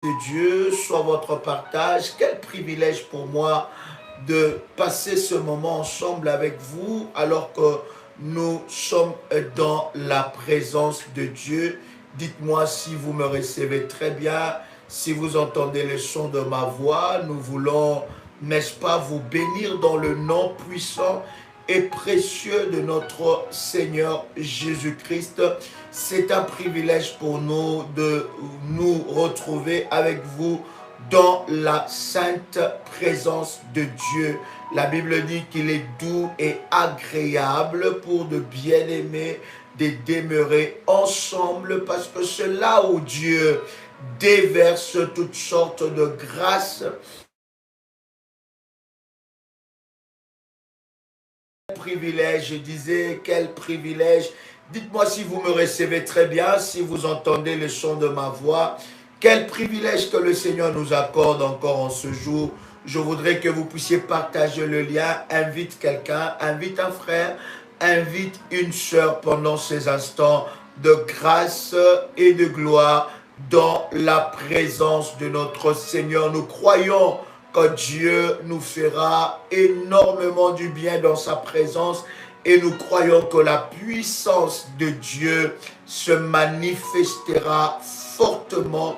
de Dieu soit votre partage. Quel privilège pour moi de passer ce moment ensemble avec vous alors que nous sommes dans la présence de Dieu. Dites-moi si vous me recevez très bien, si vous entendez le son de ma voix. Nous voulons, n'est-ce pas, vous bénir dans le nom puissant et précieux de notre Seigneur Jésus-Christ. C'est un privilège pour nous de nous retrouver avec vous dans la sainte présence de Dieu. La Bible dit qu'il est doux et agréable pour de bien-aimés de demeurer ensemble, parce que c'est là où Dieu déverse toutes sortes de grâces. Privilège, je disais, quel privilège. Dites-moi si vous me recevez très bien, si vous entendez le son de ma voix. Quel privilège que le Seigneur nous accorde encore en ce jour. Je voudrais que vous puissiez partager le lien. Invite quelqu'un, invite un frère, invite une sœur pendant ces instants de grâce et de gloire dans la présence de notre Seigneur. Nous croyons que Dieu nous fera énormément du bien dans sa présence, et nous croyons que la puissance de Dieu se manifestera fortement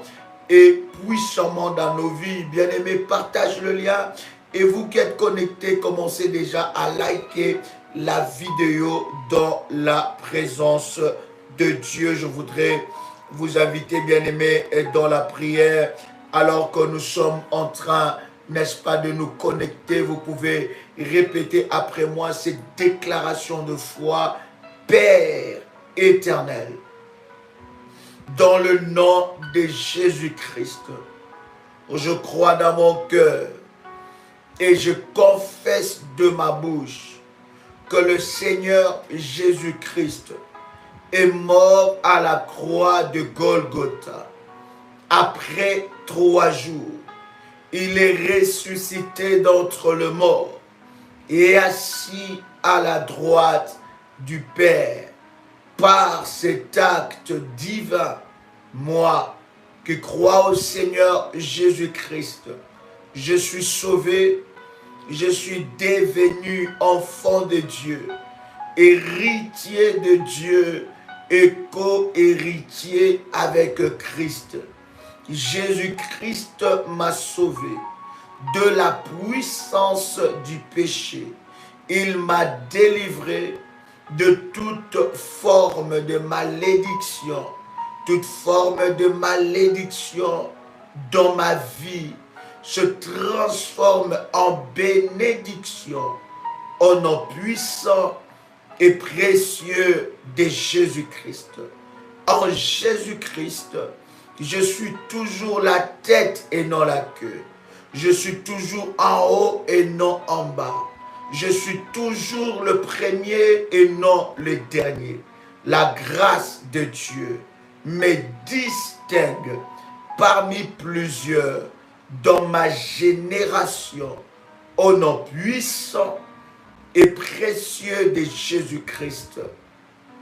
et puissamment dans nos vies. Bien-aimés, partage le lien, et vous qui êtes connectés, commencez déjà à liker la vidéo dans la présence de Dieu. Je voudrais vous inviter, bien-aimés, dans la prière alors que nous sommes en train, n'est-ce pas, de nous connecter. Vous pouvez répéter après moi cette déclaration de foi. Père éternel, dans le nom de Jésus-Christ, je crois dans mon cœur et je confesse de ma bouche que le Seigneur Jésus-Christ est mort à la croix de Golgotha. Après 3 jours, il est ressuscité d'entre les morts et assis à la droite du Père. Par cet acte divin, moi qui crois au Seigneur Jésus-Christ, je suis sauvé, je suis devenu enfant de Dieu, héritier de Dieu et co-héritier avec Christ. Jésus-Christ m'a sauvé de la puissance du péché. Il m'a délivré de toute forme de malédiction. Toute forme de malédiction dans ma vie se transforme en bénédiction au nom puissant et précieux de Jésus-Christ. En Jésus-Christ, je suis toujours la tête et non la queue. Je suis toujours en haut et non en bas. Je suis toujours le premier et non le dernier. La grâce de Dieu me distingue parmi plusieurs dans ma génération, au nom puissant et précieux de Jésus-Christ.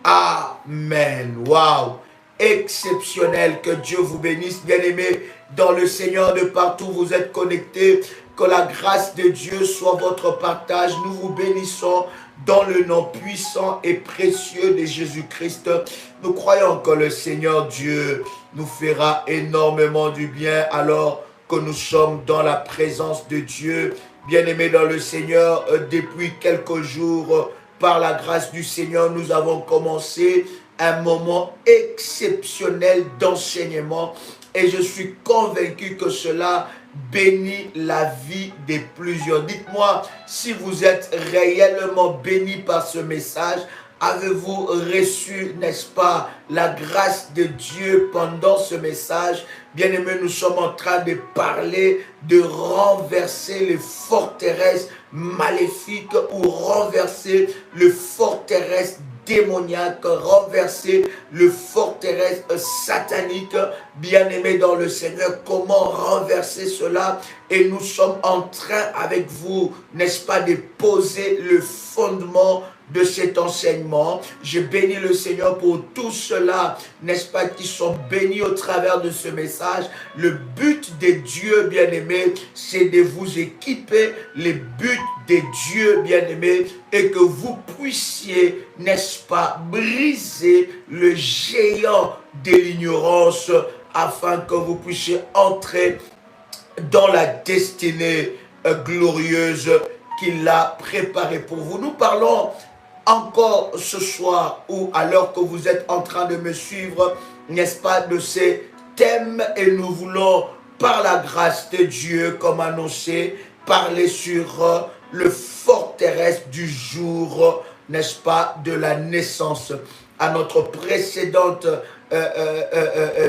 Amen. Waouh! Exceptionnel, que Dieu vous bénisse, bien-aimés dans le Seigneur, de partout où vous êtes connectés. Que la grâce de Dieu soit votre partage. Nous vous bénissons dans le nom puissant et précieux de Jésus-Christ. Nous croyons que le Seigneur Dieu nous fera énormément du bien alors que nous sommes dans la présence de Dieu. Bien-aimés dans le Seigneur, depuis quelques jours, par la grâce du Seigneur, nous avons commencé un moment exceptionnel d'enseignement, et je suis convaincu que cela bénit la vie de plusieurs. Dites-moi si vous êtes réellement bénis par ce message. Avez-vous reçu, n'est-ce pas, la grâce de Dieu pendant ce message? Bien-aimés, nous sommes en train de parler de renverser les forteresses maléfiques ou renverser les forteresses démoniaque, renverser le forteresse satanique. Bien-aimé dans le Seigneur, comment renverser cela? Et nous sommes en train avec vous, n'est-ce pas, de poser le fondement de cet enseignement. Je bénis le Seigneur pour tous ceux-là, n'est-ce pas, qui sont bénis au travers de ce message. Le but des dieux bien-aimés, c'est de vous équiper, les buts des dieux bien-aimés, et que vous puissiez, n'est-ce pas, briser le géant de l'ignorance, afin que vous puissiez entrer dans la destinée glorieuse qu'il a préparée pour vous. Nous parlons encore ce soir, ou alors que vous êtes en train de me suivre, n'est-ce pas, de ces thèmes, et nous voulons, par la grâce de Dieu, comme annoncé, parler sur le forteresse du jour, n'est-ce pas, de la naissance. À notre précédente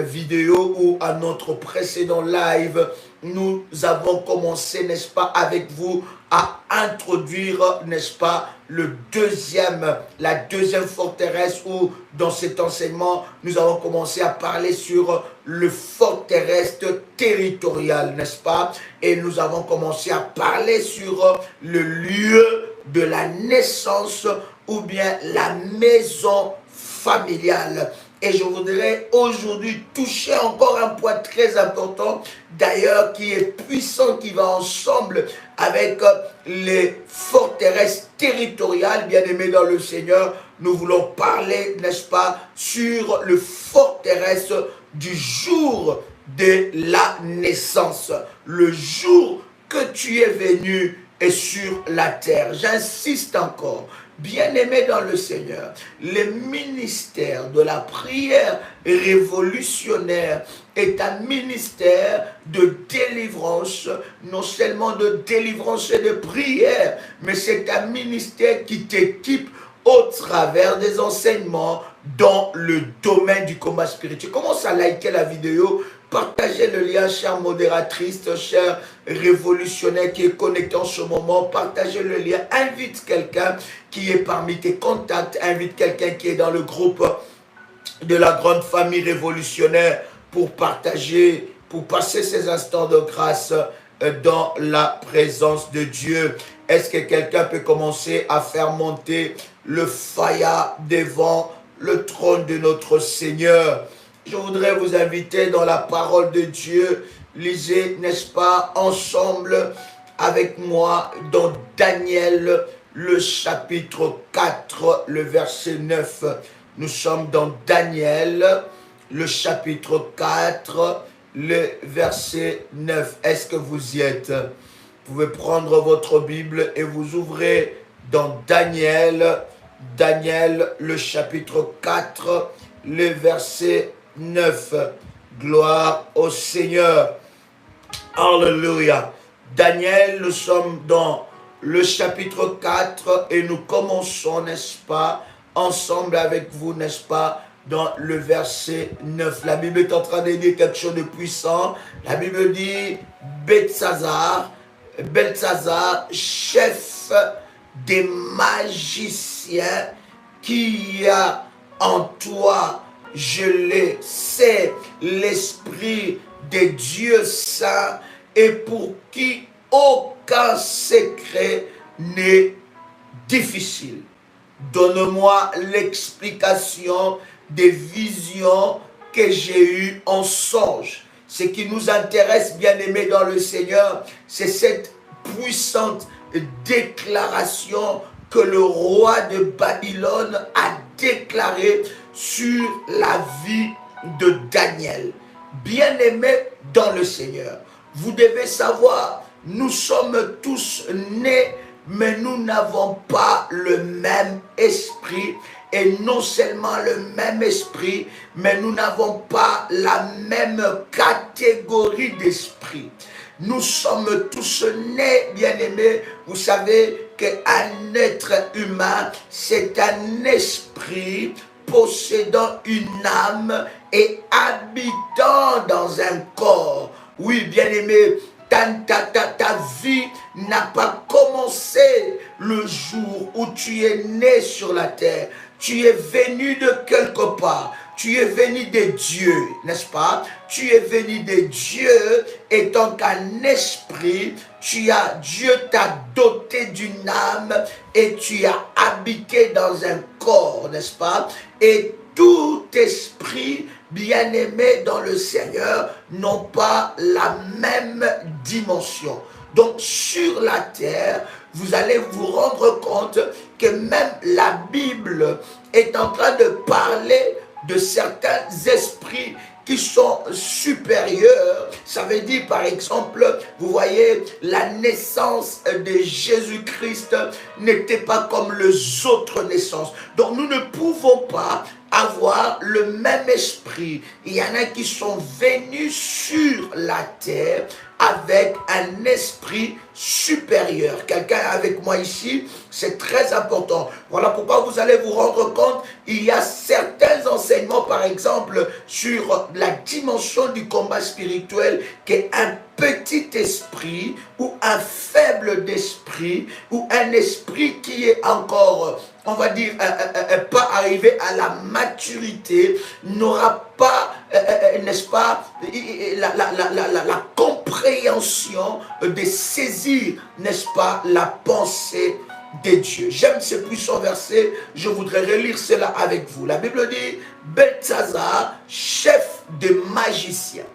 vidéo, ou à notre précédent live, nous avons commencé, n'est-ce pas, avec vous, à introduire, n'est-ce pas, la deuxième forteresse, où dans cet enseignement, nous avons commencé à parler sur le forteresse territorial, n'est-ce pas? Et nous avons commencé à parler sur le lieu de la naissance, ou bien la maison familiale. Et je voudrais aujourd'hui toucher encore un point très important, d'ailleurs qui est puissant, qui va ensemble avec les forteresses territoriales. Bien-aimés dans le Seigneur, nous voulons parler, n'est-ce pas, sur le forteresse du jour de la naissance. Le jour que tu es venu est sur la terre. J'insiste encore. Bien-aimés dans le Seigneur, le ministère de la prière révolutionnaire est un ministère de délivrance, non seulement de délivrance et de prière, mais c'est un ministère qui t'équipe au travers des enseignements dans le domaine du combat spirituel. Commence à liker la vidéo, partagez le lien, chère modératrice, chère révolutionnaire qui est connecté en ce moment, partagez le lien, invite quelqu'un qui est parmi tes contacts, invite quelqu'un qui est dans le groupe de la grande famille révolutionnaire pour partager, pour passer ces instants de grâce dans la présence de Dieu. Est-ce que quelqu'un peut commencer à faire monter le faya devant le trône de notre Seigneur? Je voudrais vous inviter dans la parole de Dieu. Lisez, n'est-ce pas, ensemble avec moi dans Daniel, le chapitre 4, le verset 9. Nous sommes dans Daniel, le chapitre 4, le verset 9. Est-ce que vous y êtes? Vous pouvez prendre votre Bible et vous ouvrez dans Daniel, le chapitre 4, le verset 9. Gloire au Seigneur. Alléluia. Daniel, nous sommes dans le chapitre 4 et nous commençons, n'est-ce pas, ensemble avec vous, n'est-ce pas, dans le verset 9. La Bible est en train de dire quelque chose de puissant. La Bible dit, Beltsazar, chef des magiciens, qui a en toi, je le sais, l'esprit des dieux saints, et pour qui aucun secret n'est difficile. Donne-moi l'explication des visions que j'ai eues en songe. Ce qui nous intéresse, bien-aimés dans le Seigneur, c'est cette puissante déclaration que le roi de Babylone a déclarée sur la vie de Daniel. Bien-aimés dans le Seigneur, vous devez savoir, nous sommes tous nés, mais nous n'avons pas le même esprit. Et non seulement le même esprit, mais nous n'avons pas la même catégorie d'esprit. Nous sommes tous nés, bien-aimés. Vous savez qu'un être humain, c'est un esprit possédant une âme et habitant dans un corps. Oui, bien-aimé, ta vie n'a pas commencé le jour où tu es né sur la terre. Tu es venu de quelque part. Tu es venu de Dieu, n'est-ce pas? Tu es venu de Dieu étant qu'un esprit Dieu t'a doté d'une âme et tu as habité dans un corps, n'est-ce pas? Et tout esprit bien-aimé dans le Seigneur n'ont pas la même dimension. Donc sur la terre, vous allez vous rendre compte que même la Bible est en train de parler de certains esprits qui sont supérieurs. Ça veut dire par exemple, vous voyez, la naissance de Jésus-Christ n'était pas comme les autres naissances. Donc nous ne pouvons pas avoir le même esprit. Il y en a qui sont venus sur la terre avec un esprit supérieur. Quelqu'un avec moi ici, c'est très important. Voilà pourquoi vous allez vous rendre compte, il y a certains enseignements, par exemple, sur la dimension du combat spirituel, qu'un petit esprit ou un faible d'esprit ou un esprit qui est encore, on va dire, pas arrivé à la maturité, n'aura pas, n'est-ce pas, la compréhension de saisir, n'est-ce pas, la pensée de Dieu. J'aime ce puissant verset, je voudrais relire cela avec vous. La Bible dit, Beltsazar, chef des magiciens.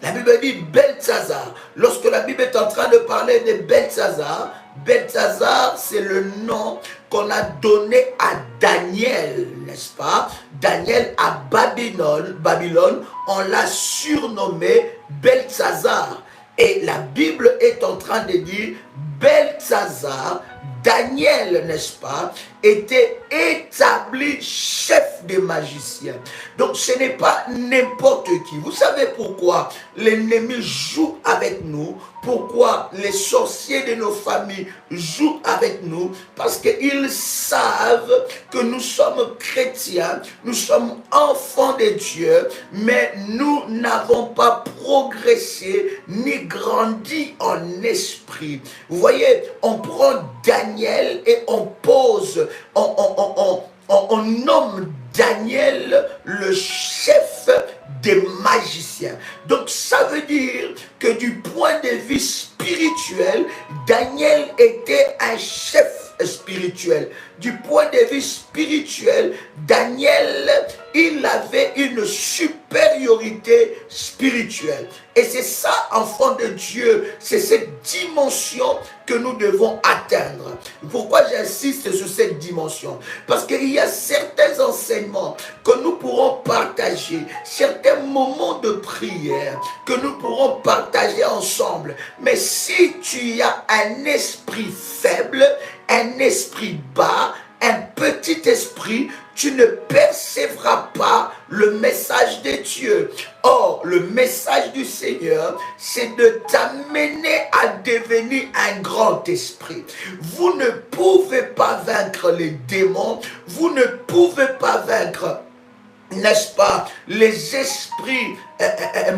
La Bible dit Beltsazar. Lorsque la Bible est en train de parler de Beltsazar, Beltsazar, c'est le nom qu'on a donné à Daniel, n'est-ce pas? Daniel à Babylone, on l'a surnommé Beltsazar. Et la Bible est en train de dire Beltsazar, Daniel, n'est-ce pas, était établi chef des magiciens. Donc ce n'est pas n'importe qui. Vous savez pourquoi l'ennemi joue avec nous? Pourquoi les sorciers de nos familles jouent avec nous? Parce qu'ils savent que nous sommes chrétiens, nous sommes enfants de Dieu, mais nous n'avons pas progressé ni grandi en esprit. Vous voyez, on prend Daniel et on pose, on nomme Daniel le chef des magiciens. Donc ça veut dire que du point de vue spirituel, Daniel était un chef spirituel. Du point de vue spirituel, Daniel, il avait une supériorité spirituelle. Et c'est ça, enfant de Dieu, c'est cette dimension que nous devons atteindre. Pourquoi j'insiste sur cette dimension? Parce qu'il y a certains enseignements que nous pourrons partager, certains moments de prière que nous pourrons partager ensemble. Mais si tu as un esprit faible, un esprit bas, un petit esprit, tu ne percevras pas le message de Dieu. Or, le message du Seigneur, c'est de t'amener à devenir un grand esprit. Vous ne pouvez pas vaincre les démons, vous ne pouvez pas vaincre, n'est-ce pas, les esprits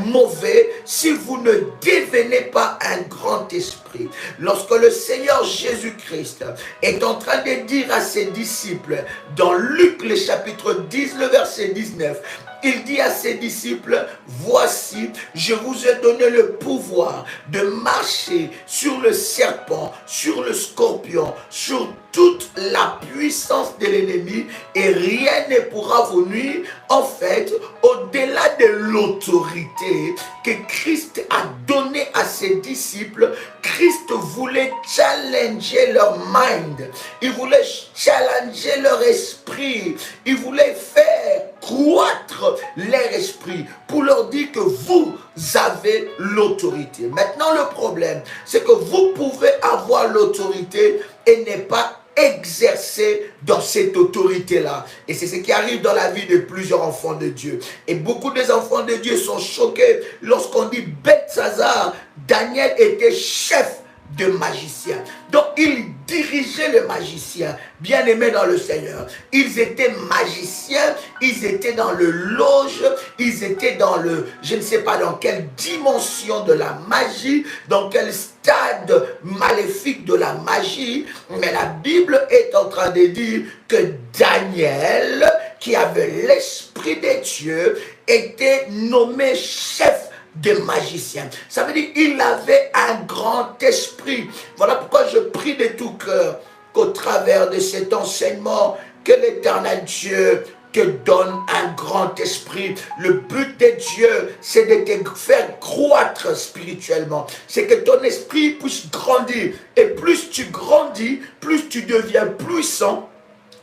mauvais si vous ne devenez pas un grand esprit. Lorsque le Seigneur Jésus-Christ est en train de dire à ses disciples dans Luc le chapitre 10 le verset 19, il dit à ses disciples, voici, je vous ai donné le pouvoir de marcher sur le serpent, sur le scorpion, sur toute la puissance de l'ennemi et rien ne pourra vous nuire. En fait, au-delà de l'autorité que Christ a donnée à ses disciples, Christ voulait challenger leur mind, il voulait challenger leur esprit, il voulait faire croître leur esprit pour leur dire que vous avez l'autorité. Maintenant, le problème, c'est que vous pouvez avoir l'autorité et ne pas exercer dans cette autorité-là. Et c'est ce qui arrive dans la vie de plusieurs enfants de Dieu. Et beaucoup des enfants de Dieu sont choqués lorsqu'on dit Beltsazar, Daniel était chef de magiciens. Donc, il dirigeait les magiciens, bien aimés dans le Seigneur. Ils étaient magiciens, ils étaient dans le loge, ils étaient dans le, je ne sais pas dans quelle dimension de la magie, dans quel stade maléfique de la magie, mais la Bible est en train de dire que Daniel, qui avait l'esprit de Dieu, était nommé chef des magiciens. Ça veut dire qu'il avait un grand esprit. Voilà pourquoi je prie de tout cœur qu'au travers de cet enseignement, que l'Éternel Dieu te donne un grand esprit. Le but de Dieu, c'est de te faire croître spirituellement. C'est que ton esprit puisse grandir. Et plus tu grandis, plus tu deviens puissant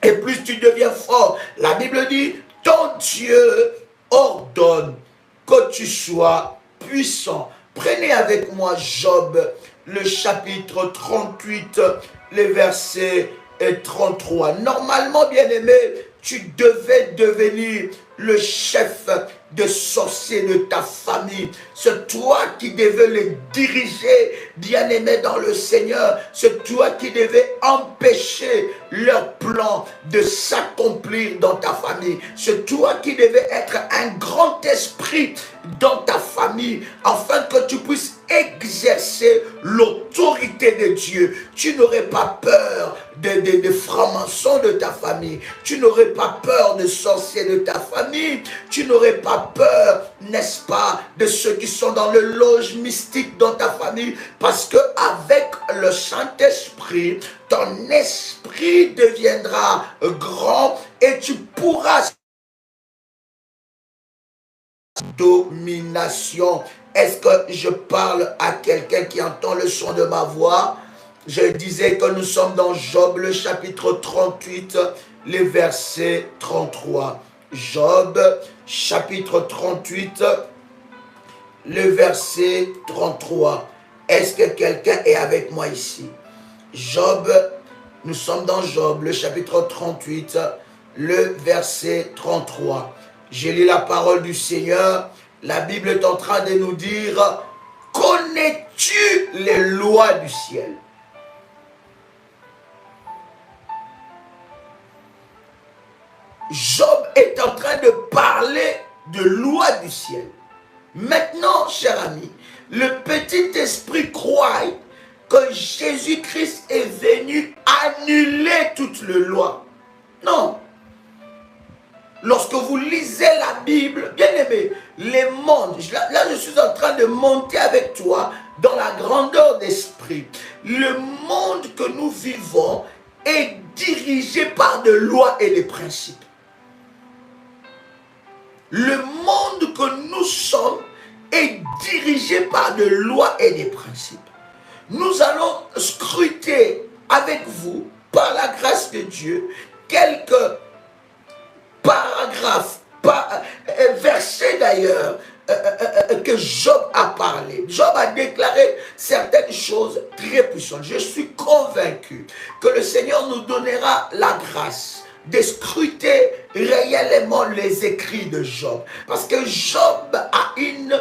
et plus tu deviens fort. La Bible dit, ton Dieu ordonne que tu sois puissant. Prenez avec moi Job, le chapitre 38, les versets 33. Normalement, bien-aimé, tu devais devenir le chef de sorciers de ta famille. C'est toi qui devais les diriger, bien-aimé dans le Seigneur. C'est toi qui devais empêcher leur plan de s'accomplir dans ta famille. C'est toi qui devais être un grand esprit dans ta famille, afin que tu puisses exercer l'autorité de Dieu. Tu n'aurais pas peur des francs-maçons de ta famille. Tu n'aurais pas peur des sorciers de ta famille. Tu n'aurais pas peur, n'est-ce pas, de ceux qui sont dans le loge mystique dans ta famille, parce que avec le Saint-Esprit, ton esprit deviendra grand et tu pourras domination. Est-ce que je parle à quelqu'un qui entend le son de ma voix? Je disais que nous sommes dans Job, le chapitre 38, les versets 33. Job, chapitre 38, le verset 33. Est-ce que quelqu'un est avec moi ici? Job, nous sommes dans Job, le chapitre 38, le verset 33. Je lis la parole du Seigneur. La Bible est en train de nous dire, connais-tu les lois du ciel? Job est en train de parler de lois du ciel. Maintenant, cher ami, le petit esprit croit que Jésus-Christ est venu annuler toutes les lois. Non. Lorsque vous lisez la Bible, bien aimé, les mondes, là je suis en train de monter avec toi dans la grandeur d'esprit. Le monde que nous vivons est dirigé par des lois et des principes. Le monde que nous sommes est dirigé par des lois et des principes. Nous allons scruter avec vous, par la grâce de Dieu, quelques paragraphes, versets d'ailleurs, que Job a parlé. Job a déclaré certaines choses très puissantes. Je suis convaincu que le Seigneur nous donnera la grâce de scruter réellement les écrits de Job. Parce que Job a une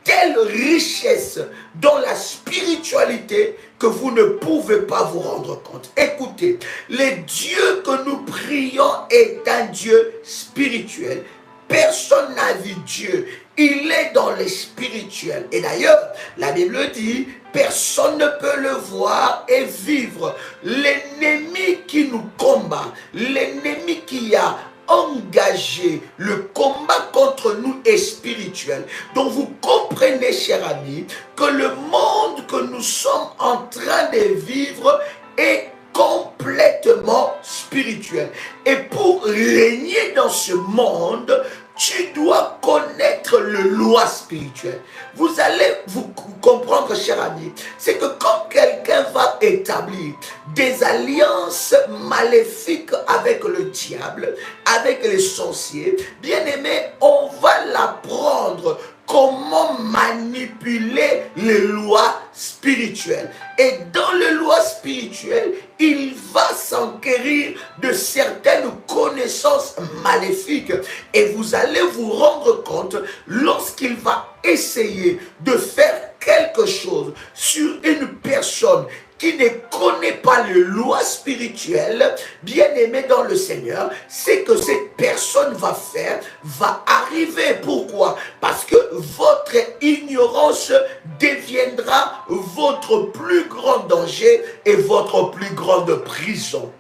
telle richesse dans la spiritualité que vous ne pouvez pas vous rendre compte. Écoutez, le Dieu que nous prions est un Dieu spirituel. Personne n'a vu Dieu. Il est dans le spirituel. Et d'ailleurs, la Bible dit, personne ne peut le voir et vivre. L'ennemi qui nous combat, l'ennemi qui a engagé le combat contre nous est spirituel. Donc vous comprenez, chers amis, que le monde que nous sommes en train de vivre est complètement spirituel. Et pour régner dans ce monde, tu dois connaître les lois spirituelles. Vous allez vous comprendre, cher ami, c'est que quand quelqu'un va établir des alliances maléfiques avec le diable, avec les sorciers, bien aimé, on va l'apprendre comment manipuler les lois spirituelles. Et dans les lois spirituelles, il va s'enquérir de certaines connaissances maléfiques. Et vous allez vous rendre compte, lorsqu'il va essayer de faire quelque chose sur une personne qui ne connaît pas les lois spirituelles, bien aimé dans le Seigneur, c'est que cette personne va arriver. Pourquoi? Parce que votre ignorance deviendra votre plus grand danger et votre plus grande prison.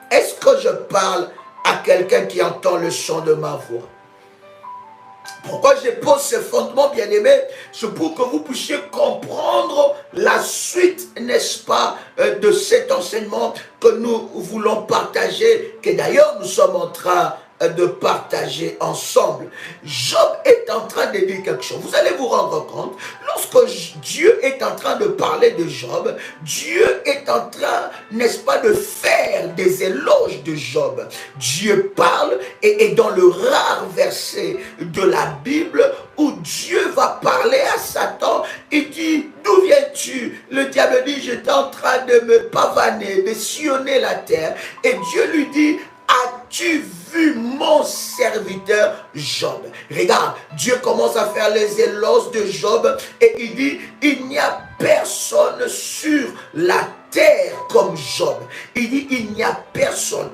Est-ce que je parle à quelqu'un qui entend le son de ma voix? Pourquoi je pose ce fondement, bien-aimé? C'est pour que vous puissiez comprendre la suite, n'est-ce pas, de cet enseignement que nous voulons partager, que d'ailleurs nous sommes en train de partager ensemble. Job est en train de dire quelque chose. Vous allez vous rendre compte, lorsque Dieu est en train de parler de Job, Dieu est en train, n'est-ce pas, de faire des éloges de Job. Dieu parle et dans le rare verset de la Bible où Dieu va parler à Satan, il dit: d'où viens-tu? Le diable dit: j'étais en train de me pavaner, de sillonner la terre. Et Dieu lui dit: as-tu vu mon serviteur Job? Regarde, Dieu commence à faire les éloges de Job et il dit: il n'y a personne sur la terre comme Job. Il dit: il n'y a personne.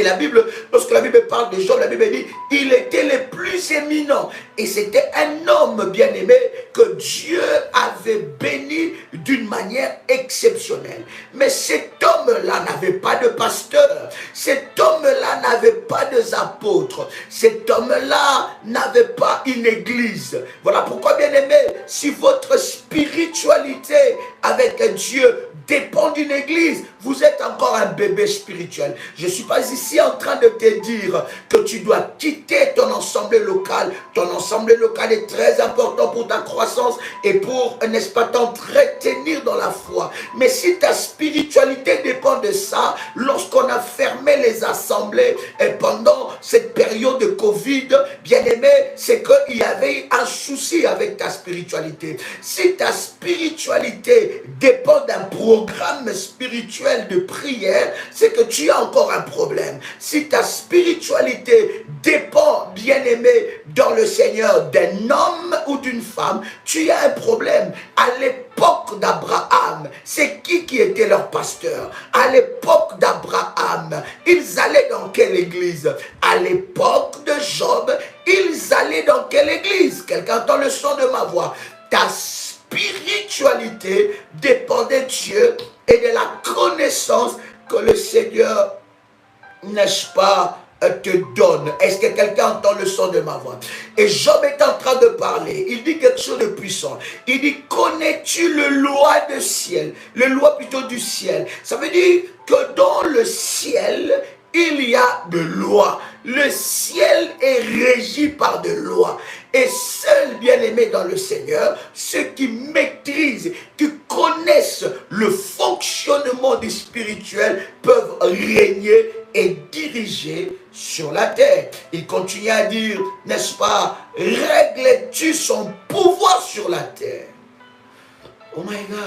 La Bible, lorsque la Bible parle de Job, la Bible dit: il était le plus éminent. Et c'était un homme bien-aimé que Dieu avait béni d'une manière exceptionnelle. Mais cet homme-là n'avait pas de pasteur. Cet homme-là n'avait pas d'apôtres. Cet homme-là n'avait pas une église. Voilà pourquoi, bien-aimé, si votre spiritualité avec Dieu dépend d'une église, vous êtes encore un bébé spirituel. Je ne suis pas ici en train de te dire que tu dois quitter ton assemblée locale. Ton assemblée locale est très important pour ta croissance et pour, n'est-ce pas, t'entretenir dans la foi. Mais si ta spiritualité dépend de ça, lorsqu'on a fermé les assemblées et pendant cette période de Covid, bien aimé, c'est qu'il y avait un souci avec ta spiritualité. Si ta spiritualité dépend d'un programme spirituel de prière, c'est que tu as encore un problème. Si ta spiritualité dépend, bien-aimé, dans le Seigneur, d'un homme ou d'une femme, tu as un problème. À l'époque d'Abraham, c'est qui était leur pasteur? À l'époque d'Abraham, ils allaient dans quelle église? À l'époque de Job, ils allaient dans quelle église? Quelqu'un entend le son de ma voix? Ta spiritualité dépend de Dieu et de la connaissance que le Seigneur, n'est-ce pas, te donne. Est-ce que quelqu'un entend le son de ma voix? Et Job est en train de parler. Il dit quelque chose de puissant. Il dit: connais-tu le loi du ciel? Le loi plutôt du ciel. Ça veut dire que dans le ciel, il y a de lois. Le ciel est régi par des lois. Et seuls, bien-aimés dans le Seigneur, ceux qui maîtrisent, qui connaissent le fonctionnement du spirituel, peuvent régner et diriger sur la terre. Il continue à dire, n'est-ce pas, règles-tu son pouvoir sur la terre? Oh my God.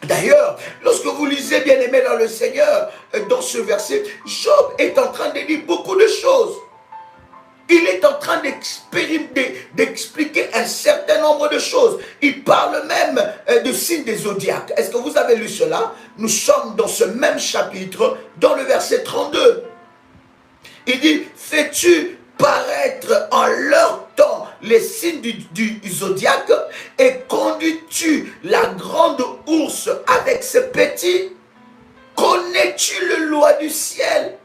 D'ailleurs, lorsque vous lisez, bien-aimé dans le Seigneur, dans ce verset, Job est en train de dire beaucoup de choses. Il est en train d'expliquer un certain nombre de choses. Il parle même de signes des zodiaques. Est-ce que vous avez lu cela? Nous sommes dans ce même chapitre, dans le verset 32. Il dit, fais-tu paraître en leur temps les signes du zodiaque et conduis-tu la grande ours avec ses petits? Connais-tu le loi du ciel?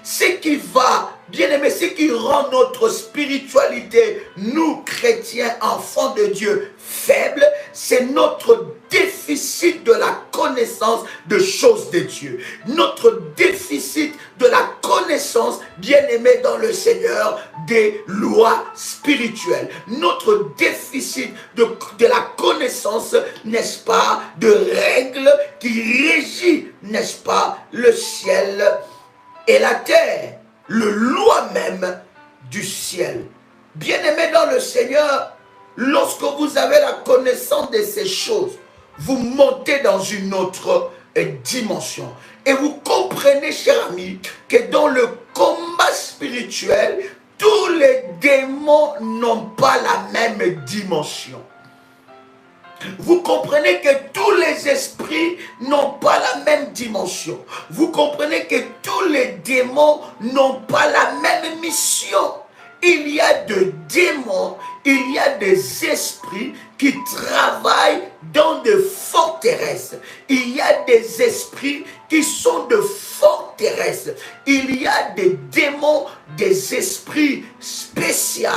Ce qui va, bien aimé, ce qui rend notre spiritualité, nous chrétiens, enfants de Dieu, faible, c'est notre déficit de la connaissance de choses de Dieu. Notre déficit de la connaissance, bien aimé dans le Seigneur, des lois spirituelles. Notre déficit de la connaissance, n'est-ce pas, de règles qui régissent, n'est-ce pas, le ciel et la terre, le loi même du ciel. Bien-aimés dans le Seigneur, lorsque vous avez la connaissance de ces choses, vous montez dans une autre dimension. Et vous comprenez, cher ami, que dans le combat spirituel, tous les démons n'ont pas la même dimension. Vous comprenez que tous les esprits n'ont pas la même dimension. Vous comprenez que tous les démons n'ont pas la même mission. Il y a des démons, il y a des esprits qui travaillent dans des forteresses. Il y a des esprits qui sont de forteresses terrestre, il y a des démons, des esprits spéciaux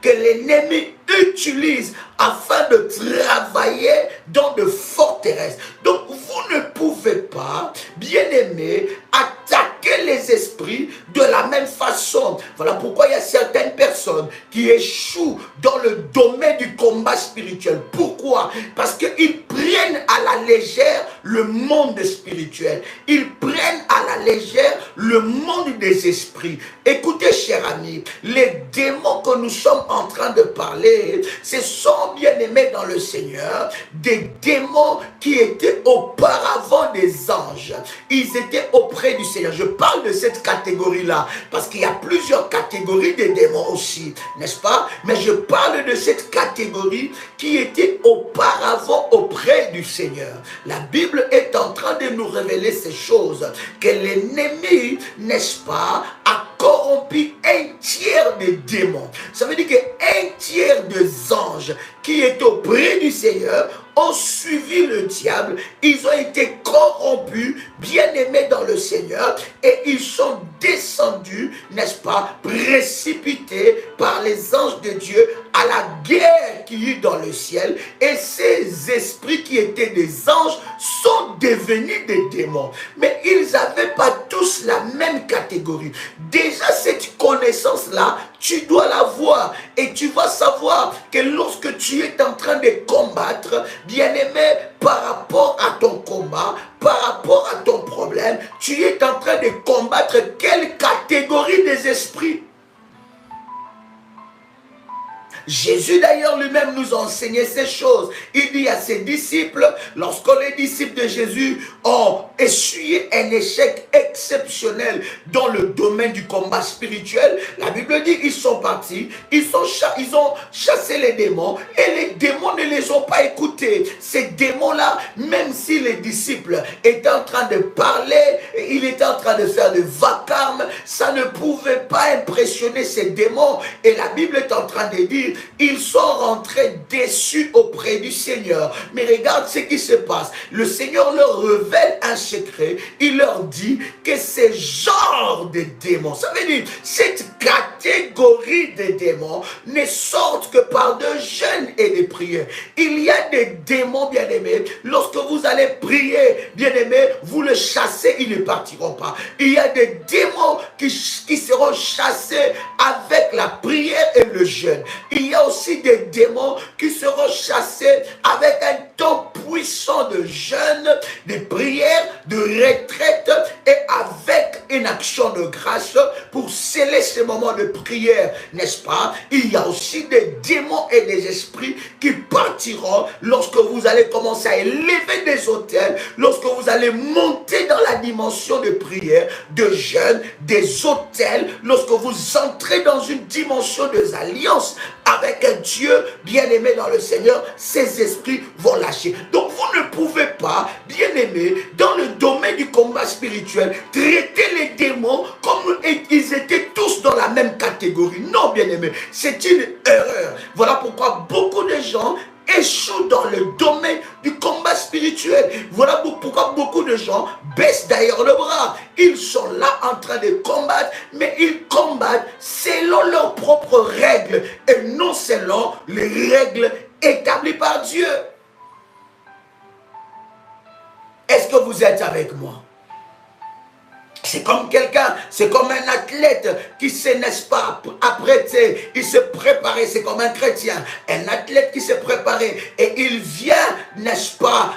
que l'ennemi utilise afin de travailler dans de forteresses. Donc vous ne pouvez pas, bien-aimés, attaquer les esprits de la même façon. Voilà pourquoi il y a certaines personnes qui échouent dans le domaine du combat spirituel. Pourquoi? Parce qu'ils prennent à la légère le monde spirituel. Ils prennent à la légère le monde des esprits. Écoutez, chers amis, les démons que nous sommes en train de parler, ce sont, bien-aimés dans le Seigneur, des démons qui étaient auparavant des anges. Ils étaient auprès du Seigneur. Je parle de cette catégorie-là, parce qu'il y a plusieurs catégories de démons aussi, n'est-ce pas? Mais je parle de cette catégorie qui était auparavant auprès du Seigneur. La Bible est en train de nous révéler ces choses, que l'ennemi, n'est-ce pas, a corrompu un tiers des démons. Ça veut dire qu'un tiers des anges qui étaient auprès du Seigneur ont suivi le diable, ils ont été corrompus, bien-aimés dans le Seigneur, et ils sont descendus, n'est-ce pas, précipités par les anges de Dieu à la guerre qui y eut dans le ciel, et ces esprits qui étaient des anges sont devenus des démons. Mais ils n'avaient pas tous la même catégorie. Déjà, cette connaissance-là, tu dois l'avoir, et tu vas savoir que lorsque tu es en train de combattre, bien-aimé, par rapport à ton combat, par rapport à ton problème, tu es en train de combattre quelle catégorie des esprits? Jésus d'ailleurs lui-même nous a enseigné ces choses. Il dit à ses disciples, lorsque les disciples de Jésus ont essuyé un échec exceptionnel dans le domaine du combat spirituel, la Bible dit ils sont partis, ils ont chassé les démons et les démons ne les ont pas écoutés. Ces démons-là, même si les disciples étaient en train de parler, ils étaient en train de faire le vacarme, ça ne pouvait pas impressionner ces démons. Et la Bible est en train de dire, ils sont rentrés déçus auprès du Seigneur. Mais regarde ce qui se passe. Le Seigneur leur révèle un secret. Il leur dit que ces genres de démons, ça veut dire cette catégorie de démons, ne sortent que par de jeûnes et des prières. Il y a des démons, bien-aimés, lorsque vous allez prier, bien-aimés, vous le chassez, ils ne partiront pas. Il y a des démons qui seront chassés avec la prière et le jeûne. Il y a aussi des démons qui seront chassés avec un temps puissant de jeûne, de prière, de retraite et avec une action de grâce pour sceller ces moments de prière, n'est-ce pas? Il y a aussi des démons et des esprits qui partiront lorsque vous allez commencer à élever des autels, lorsque vous allez monter dans la dimension de prière, de jeûne, des autels, lorsque vous entrez dans une dimension des alliances avec un Dieu bien-aimé dans le Seigneur, ces esprits vont lâcher. Donc vous ne pouvez pas, bien-aimé, dans le domaine du combat spirituel, traiter les démons comme ils étaient tous dans la même catégorie. Non, bien-aimé, c'est une erreur. Voilà pourquoi beaucoup de gens échouent dans le domaine du combat spirituel. Voilà pourquoi beaucoup de gens baissent d'ailleurs le bras. Ils sont là en train de combattre, mais ils combattent selon leurs propres règles et non selon les règles établies par Dieu. Est-ce que vous êtes avec moi? C'est comme quelqu'un, c'est comme un athlète qui sait, n'est-ce pas, après, il se préparait, c'est comme un chrétien, un athlète qui s'est préparé et il vient, n'est-ce pas,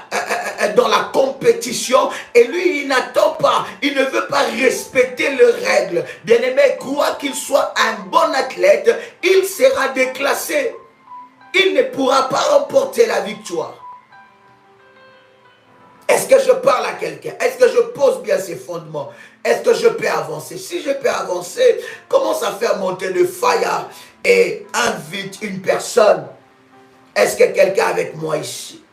dans la compétition et lui, il n'attend pas, il ne veut pas respecter les règles. Bien-aimé, quoi qu'il soit un bon athlète, il sera déclassé. Il ne pourra pas remporter la victoire. Est-ce que je parle à quelqu'un? Est-ce que je pose bien ces fondements? Est-ce que je peux avancer? Si je peux avancer, commence à faire monter le fire et invite une personne. Est-ce que quelqu'un avec moi ici?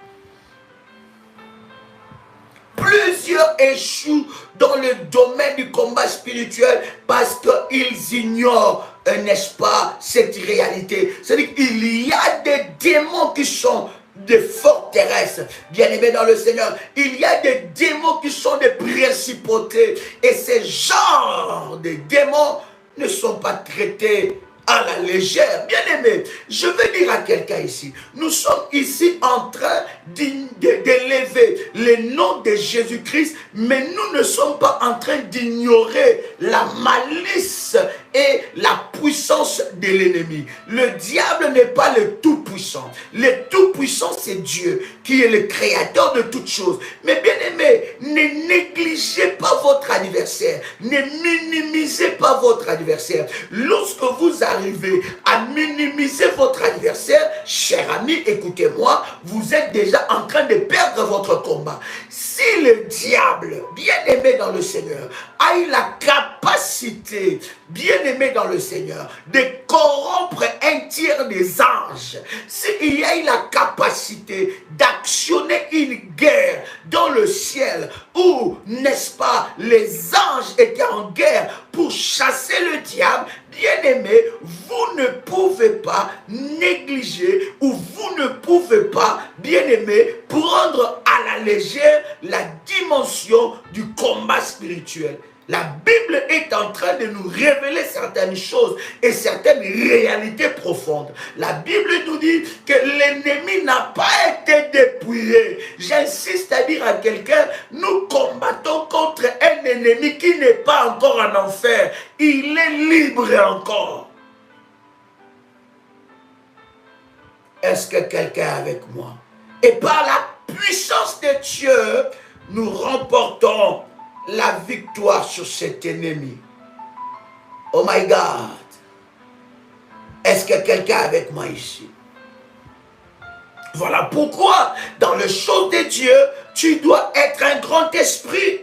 Plusieurs échouent dans le domaine du combat spirituel parce qu'ils ignorent, n'est-ce pas, cette réalité. C'est-à-dire qu'il y a des démons qui sont des forteresses. Bien-aimés dans le Seigneur, il y a des démons qui sont des principautés. Et ces genres de démons ne sont pas traités à la légère. Bien-aimé, je veux dire à quelqu'un ici, nous sommes ici en train d'élever le nom de Jésus-Christ, mais nous ne sommes pas en train d'ignorer la malice et la puissance de l'ennemi. Le diable n'est pas le tout-puissant. Le tout-puissant, c'est Dieu, qui est le créateur de toutes choses. Mais bien-aimé, ne négligez pas votre adversaire. Ne minimisez pas votre adversaire. Lorsque vous arrivez à minimiser votre adversaire, cher ami, écoutez-moi, vous êtes déjà en train de perdre votre combat. Si le diable, bien-aimé dans le Seigneur, a eu la capacité, bien-aimé dans le Seigneur, de corrompre un tiers des anges, s'il y a eu la capacité d'actionner une guerre dans le ciel, où, n'est-ce pas, les anges étaient en guerre pour chasser le diable, bien-aimé, vous ne pouvez pas négliger ou vous ne pouvez pas, bien-aimé, prendre à la légère la dimension du combat spirituel. La Bible est en train de nous révéler certaines choses et certaines réalités profondes. La Bible nous dit que l'ennemi n'a pas été dépouillé. J'insiste à dire à quelqu'un, nous combattons contre un ennemi qui n'est pas encore en enfer. Il est libre encore. Est-ce que quelqu'un est avec moi? Et par la puissance de Dieu, nous remportons la victoire sur cet ennemi. Oh my God. Est-ce que quelqu'un est avec moi ici? Voilà pourquoi, dans les choses de Dieu, tu dois être un grand esprit.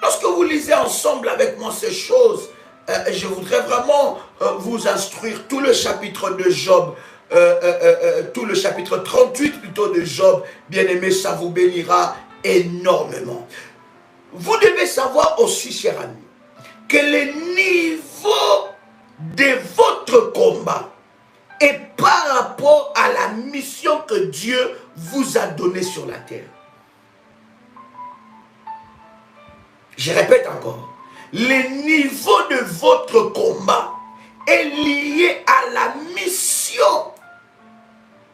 Lorsque vous lisez ensemble avec moi ces choses, je voudrais vraiment vous instruire tout le chapitre de Job, tout le chapitre 38 plutôt de Job. Bien-aimé, ça vous bénira énormément. Vous devez savoir aussi, cher ami, que le niveau de votre combat est par rapport à la mission que Dieu vous a donnée sur la terre. Je répète encore, le niveau de votre combat est lié à la mission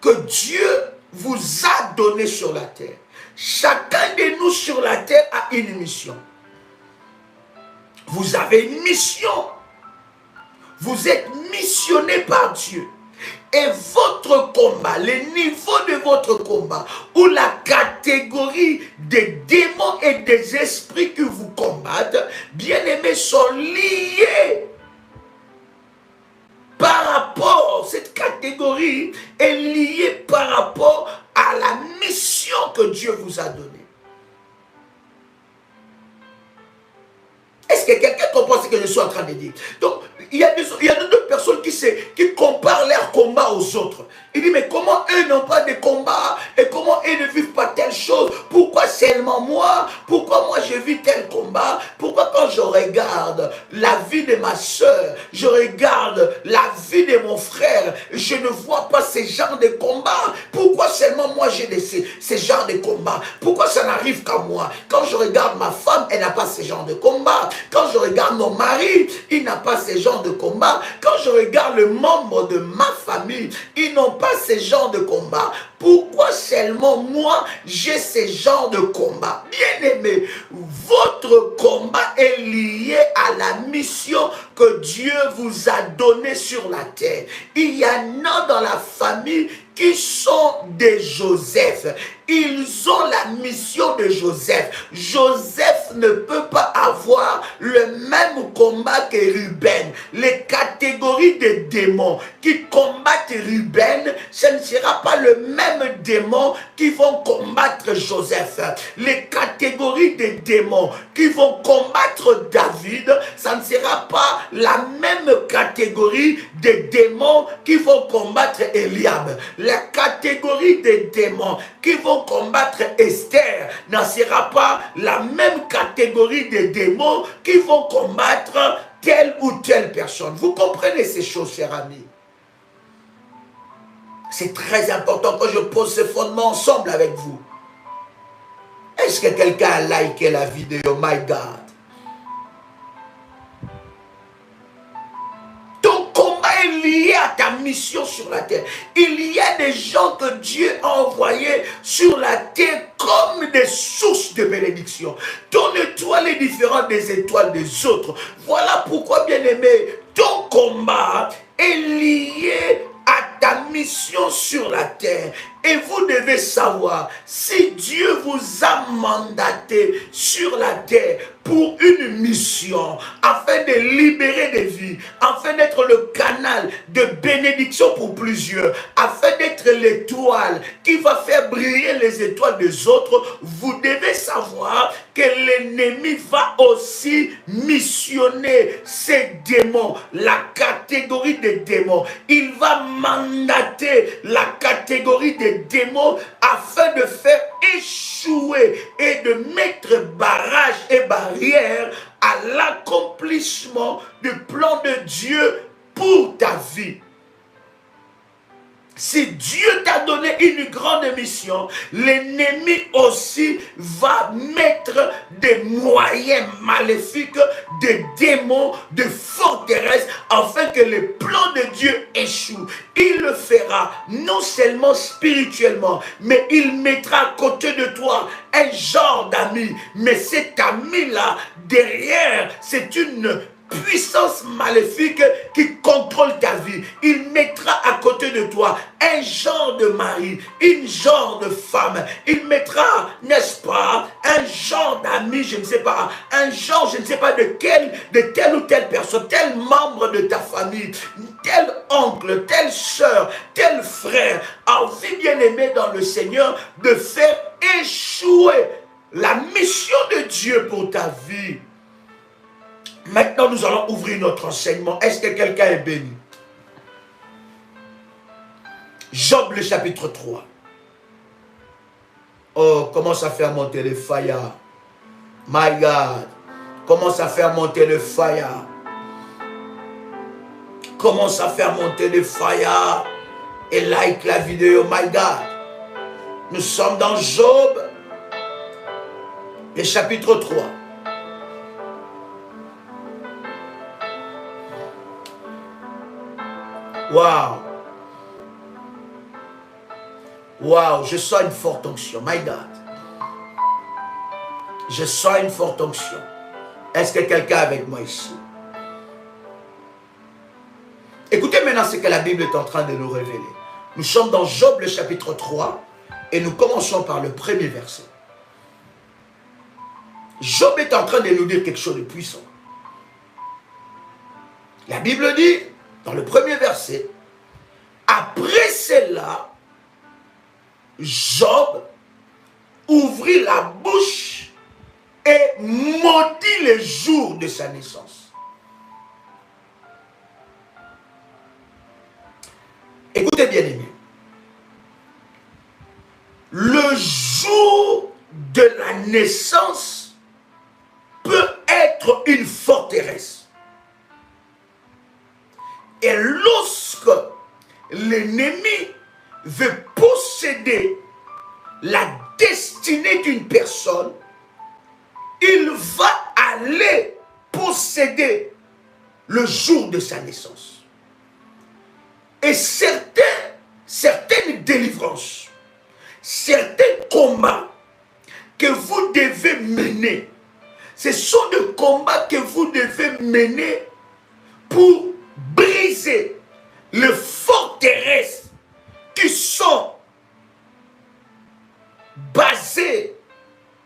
que Dieu vous a donnée sur la terre. Chacun de nous sur la terre a une mission. Vous avez une mission. Vous êtes missionné par Dieu. Et votre combat, le niveau de votre combat, ou la catégorie des démons et des esprits que vous combattez, bien aimés, sont liés par rapport, cette catégorie est liée par rapport à la mission que Dieu vous a donnée. Est-ce que quelqu'un comprend ce que je suis en train de dire? Donc, il y a d'autres personnes qui comparent leur combat aux autres. Il dit, mais comment eux n'ont pas de combat? Et comment eux ne vivent pas telle chose? Pourquoi seulement moi? Pourquoi moi je vis tel combat? Pourquoi quand je regarde la vie de ma soeur, je regarde la vie de mon frère, je ne vois pas ces genres de combats? Pourquoi seulement moi j'ai ces genres de combats? Pourquoi ça n'arrive qu'à moi? Quand je regarde ma femme, elle n'a pas ces genres de combats. Quand je regarde mon mari, il n'a pas ces genres de combats. Quand je regarde le membre de ma famille, ils n'ont pas ces genres de combats. Pourquoi seulement moi, j'ai ces genres de combats? Bien aimé, votre combat est lié à la mission que Dieu vous a donnée sur la terre. Il y en a dans la famille qui sont des Joseph. Ils ont la mission de Joseph. Joseph ne peut pas avoir le même combat que Ruben. Les catégories de démons qui combattent Ruben, ce ne sera pas le même démon qui vont combattre Joseph. Les catégories de démons qui vont combattre David, ça ne sera pas la même catégorie de démons qui vont combattre Eliab. La catégorie des démons qui vont combattre Esther ne sera pas la même catégorie de démons qui vont combattre telle ou telle personne. Vous comprenez ces choses, chers amis? C'est très important que je pose ce fondement ensemble avec vous. Est-ce que quelqu'un a liké la vidéo? My God. Ton combat est lié à ta mission sur la terre. Il y a des gens que Dieu a envoyés sur la terre comme des sources de bénédiction. Ton étoile est différente des étoiles des autres. Voilà pourquoi, bien-aimé, ton combat est lié à ta mission sur la terre. Et vous devez savoir, si Dieu vous a mandaté sur la terre pour une mission, afin de libérer des vies, afin d'être le canal de bénédiction pour plusieurs, afin d'être l'étoile qui va faire briller les étoiles des autres, vous devez savoir que l'ennemi va aussi missionner ces démons, la catégorie des démons. Il va mandater la catégorie des démons afin de faire échouer et de mettre barrage et barrière à l'accomplissement du plan de Dieu pour ta vie. Si Dieu t'a donné une grande mission, l'ennemi aussi va mettre des moyens maléfiques, des démons, de forteresses, afin que le plan de Dieu échoue. Il le fera non seulement spirituellement, mais il mettra à côté de toi un genre d'ami. Mais cet ami-là, derrière, c'est une puissance maléfique qui contrôle ta vie. Il mettra à côté de toi un genre de mari, une genre de femme. Il mettra, n'est-ce pas, un genre d'ami, je ne sais pas, un genre, je ne sais pas de telle ou telle personne, tel membre de ta famille, tel oncle, telle soeur, tel frère, envie bien aimé dans le Seigneur de faire échouer la mission de Dieu pour ta vie. Maintenant, nous allons ouvrir notre enseignement. Est-ce que quelqu'un est béni? Job, le chapitre 3. Oh, commence à faire monter le fire. My God. Commence à faire monter le fire. Commence à faire monter le fire. Et like la vidéo. My God. Nous sommes dans Job, le chapitre 3. Waouh. Waouh, je sens une forte onction. My God. Je sens une forte onction. Est-ce que quelqu'un est avec moi ici? Écoutez maintenant ce que la Bible est en train de nous révéler. Nous sommes dans Job le chapitre 3 et nous commençons par le premier verset. Job est en train de nous dire quelque chose de puissant. La Bible dit, dans le premier verset, après cela, Job ouvrit la bouche et maudit les jours de sa naissance. Écoutez bien aimé, le jour de la naissance peut être une forteresse. Et lorsque l'ennemi veut posséder la destinée d'une personne, il va aller posséder le jour de sa naissance. Et certaines délivrances, certains combats que vous devez mener, ce sont des combats que vous devez mener pour briser les forteresses qui sont basées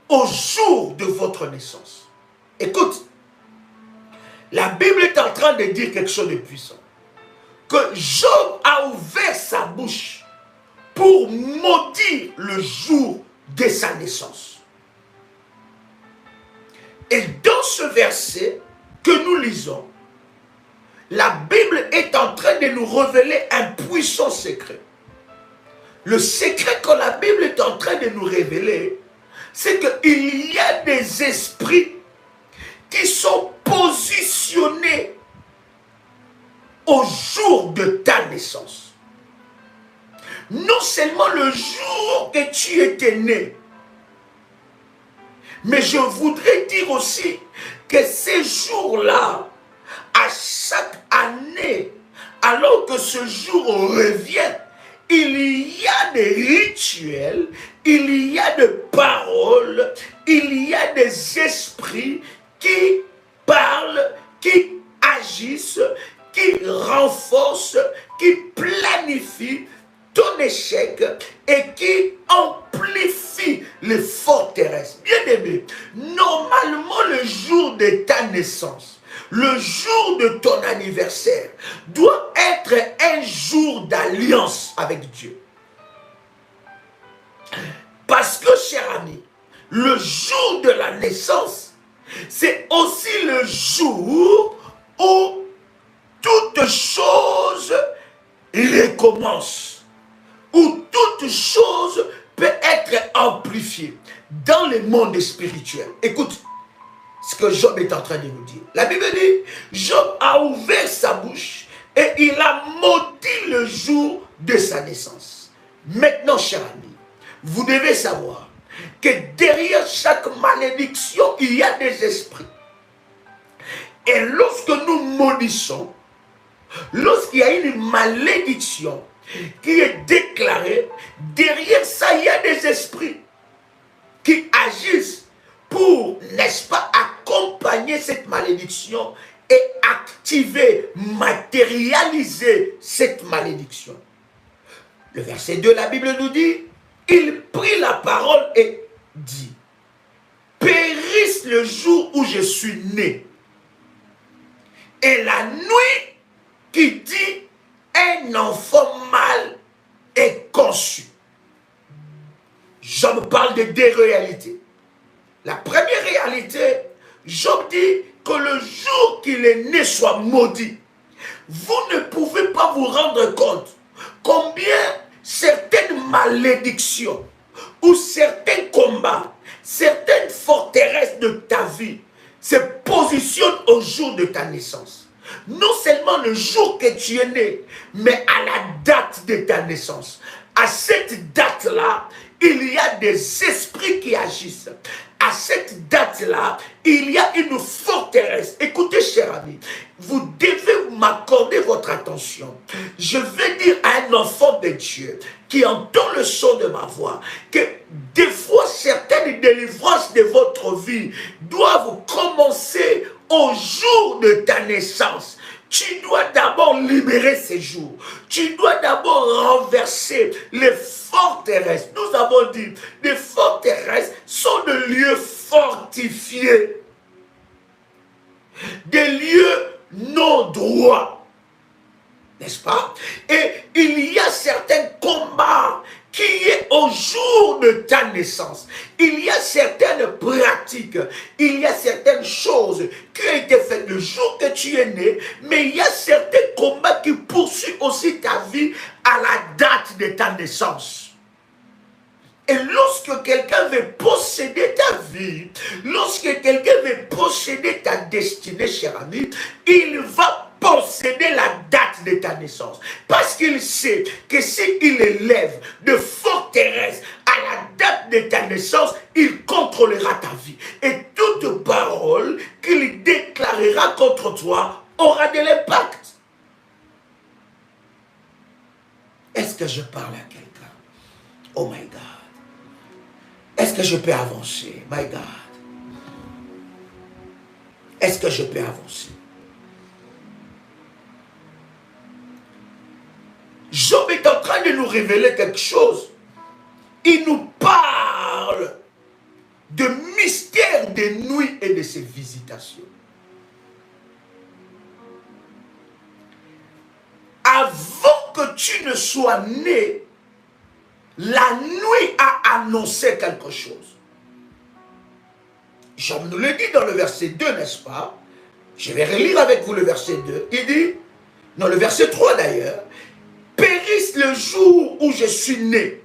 au jour de votre naissance. Écoute, la Bible est en train de dire quelque chose de puissant. Que Job a ouvert sa bouche pour maudire le jour de sa naissance. Et dans ce verset que nous lisons, la Bible est en train de nous révéler un puissant secret. Le secret que la Bible est en train de nous révéler, c'est qu'il y a des esprits qui sont positionnés au jour de ta naissance. non seulement le jour que tu étais né, mais je voudrais dire aussi que ces jours-là, à chaque année, alors que ce jour revient, il y a des rituels, il y a des paroles, il y a des esprits qui parlent, qui agissent, qui renforcent, qui planifient ton échec et qui amplifie les forteresses. Bien aimé, normalement le jour de ta naissance, le jour de ton anniversaire doit être un jour d'alliance avec Dieu. Parce que, cher ami, le jour de la naissance, c'est aussi le jour où toute chose recommence, où toute chose peut être amplifiée dans le monde spirituel. Écoute ce que Job est en train de nous dire. La Bible dit, Job a ouvert sa bouche et il a maudit le jour de sa naissance. Maintenant, cher ami, vous devez savoir que derrière chaque malédiction, il y a des esprits. Et lorsque nous maudissons, lorsqu'il y a une malédiction qui est déclarée, derrière ça, il y a des esprits qui agissent pour, n'est-ce pas, accompagner cette malédiction et activer, matérialiser cette malédiction. Le verset 2, la Bible nous dit, il prit la parole et dit, périsse le jour où je suis né, et la nuit qui dit, un enfant mâle est conçu. Job parle de deux réalités. La première réalité, Job dit que le jour qu'il est né soit maudit. Vous ne pouvez pas vous rendre compte combien certaines malédictions ou certains combats, certaines forteresses de ta vie se positionnent au jour de ta naissance. Non seulement le jour que tu es né, mais à la date de ta naissance. À cette date-là, il y a des esprits qui agissent. À cette date-là, il y a une forteresse. Écoutez, cher ami, vous devez m'accorder votre attention. Je vais dire à un enfant de Dieu qui entend le son de ma voix que des fois, certaines délivrances de votre vie doivent commencer au jour de ta naissance. Tu dois d'abord libérer ces jours. Tu dois d'abord renverser les forteresses. Nous avons dit, les forteresses sont des lieux fortifiés. Des lieux non droits. N'est-ce pas? Et il y a certains combats qui est au jour de ta naissance. Il y a certaines pratiques, il y a certaines choses qui ont été faites le jour que tu es né, mais il y a certains combats qui poursuivent aussi ta vie à la date de ta naissance. Et lorsque quelqu'un veut posséder ta vie, lorsque quelqu'un veut posséder ta destinée, cher ami, il va posséder la date de ta naissance. Parce qu'il sait que s'il élève de forteresses à la date de ta naissance, il contrôlera ta vie. Et toute parole qu'il déclarera contre toi aura de l'impact. Est-ce que je parle à quelqu'un? Oh my God. Est-ce que je peux avancer? My God. Est-ce que je peux avancer? Job est en train de nous révéler quelque chose. Il nous parle de mystère des nuits et de ses visitations. Avant que tu ne sois né, la nuit a annoncé quelque chose. Job nous le dit dans le verset 2, n'est-ce pas? Je vais relire avec vous le verset 2. Il dit, dans le verset 3 d'ailleurs, périsse le jour où je suis né,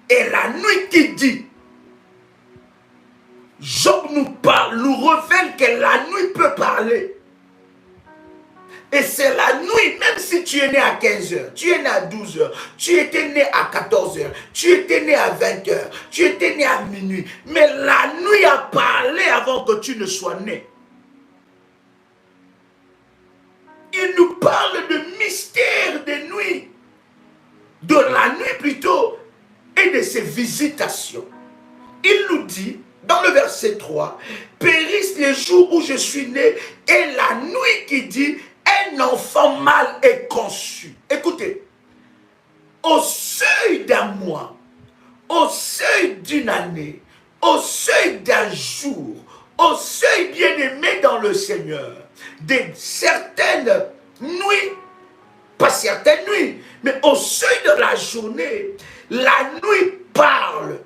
et la nuit qui dit. Job nous parle, nous révèle que la nuit peut parler. Et c'est la nuit, même si tu es né à 15 heures, tu es né à 12 heures, tu étais né à 14 heures, tu étais né à 20 heures, tu étais né à minuit. Mais la nuit a parlé avant que tu ne sois né. Il nous parle de mystère des nuits, de la nuit plutôt, et de ses visitations. Il nous dit, dans le verset 3, « Périssent les jours où je suis né, et la nuit qui dit, un enfant mâle est conçu. » Écoutez, au seuil d'un mois, au seuil d'une année, au seuil d'un jour, au seuil bien-aimé dans le Seigneur, de certaines nuits, pas certaines nuits, mais au seuil de la journée, la nuit parle.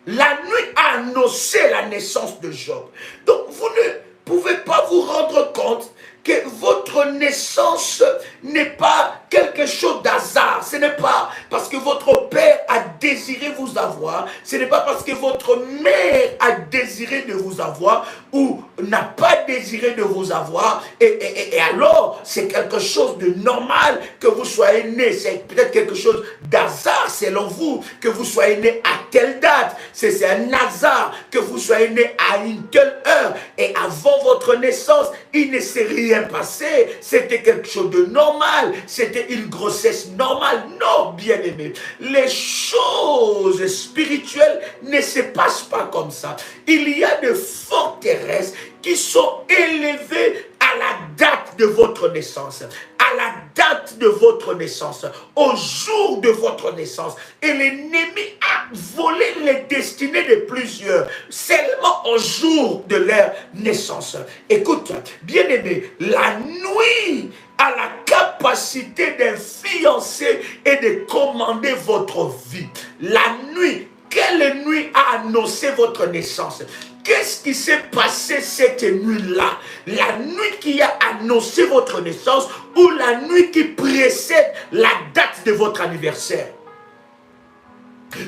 La nuit a annoncé la naissance de Job. Donc vous ne pouvez pas vous rendre compte que votre naissance n'est pas quelque chose d'hasard. Ce n'est pas parce que votre père a désiré vous avoir. Ce n'est pas parce que votre mère a désiré de vous avoir ou n'a pas désiré de vous avoir. Et alors, c'est quelque chose de normal que vous soyez né. C'est peut-être quelque chose d'hasard selon vous, que vous soyez né à telle date. C'est un hasard que vous soyez né à une telle heure. Et avant votre naissance, il ne s'est rien passé. C'était quelque chose de normal. C'était une grossesse normale. Non, bien-aimé. Les choses spirituelles ne se passent pas comme ça. Il y a des forteresses qui sont élevées à la date de votre naissance, à la date de votre naissance, au jour de votre naissance. Et l'ennemi a volé les destinées de plusieurs, seulement au jour de leur naissance. Écoute, bien-aimé, la nuit a la capacité d'influencer et de commander votre vie. La nuit, quelle nuit a annoncé votre naissance? Qu'est-ce qui s'est passé cette nuit-là? La nuit qui a annoncé votre naissance ou la nuit qui précède la date de votre anniversaire?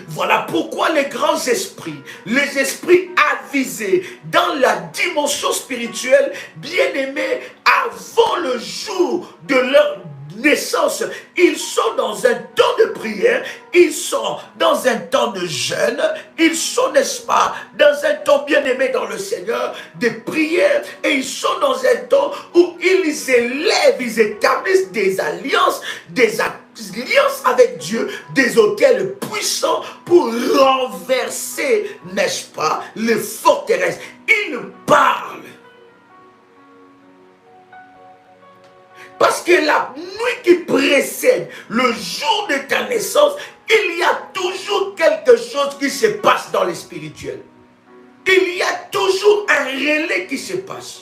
Voilà pourquoi les grands esprits, les esprits avisés dans la dimension spirituelle, bien-aimés, avant le jour de leur naissance, ils sont dans un temps de prière, ils sont dans un temps de jeûne, ils sont, n'est-ce pas, dans un temps bien-aimé dans le Seigneur, de prière, et ils sont dans un temps où ils élèvent, ils établissent des alliances avec Dieu, des autels puissants pour renverser, n'est-ce pas, les forteresses. Ils parlent. Parce que la nuit qui précède le jour de ta naissance, il y a toujours quelque chose qui se passe dans le spirituel. Il y a toujours un relais qui se passe.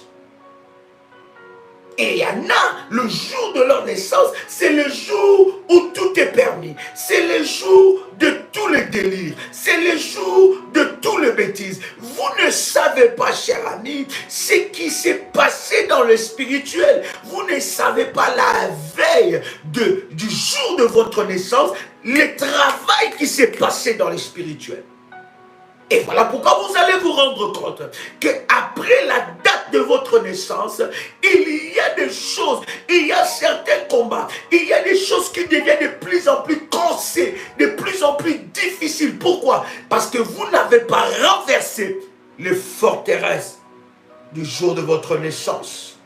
Et il y en a, le jour de leur naissance, c'est le jour où tout est permis. C'est le jour de tous les délires. C'est le jour de toutes les bêtises. Vous ne savez pas, cher ami, ce qui s'est passé dans le spirituel. Vous ne savez pas la veille du jour de votre naissance, le travail qui s'est passé dans le spirituel. Et voilà pourquoi vous allez vous rendre compte qu'après la date de votre naissance, il y a des choses, il y a certains combats, il y a des choses qui deviennent de plus en plus corsées, de plus en plus difficiles. Pourquoi? Parce que vous n'avez pas renversé les forteresses du jour de votre naissance.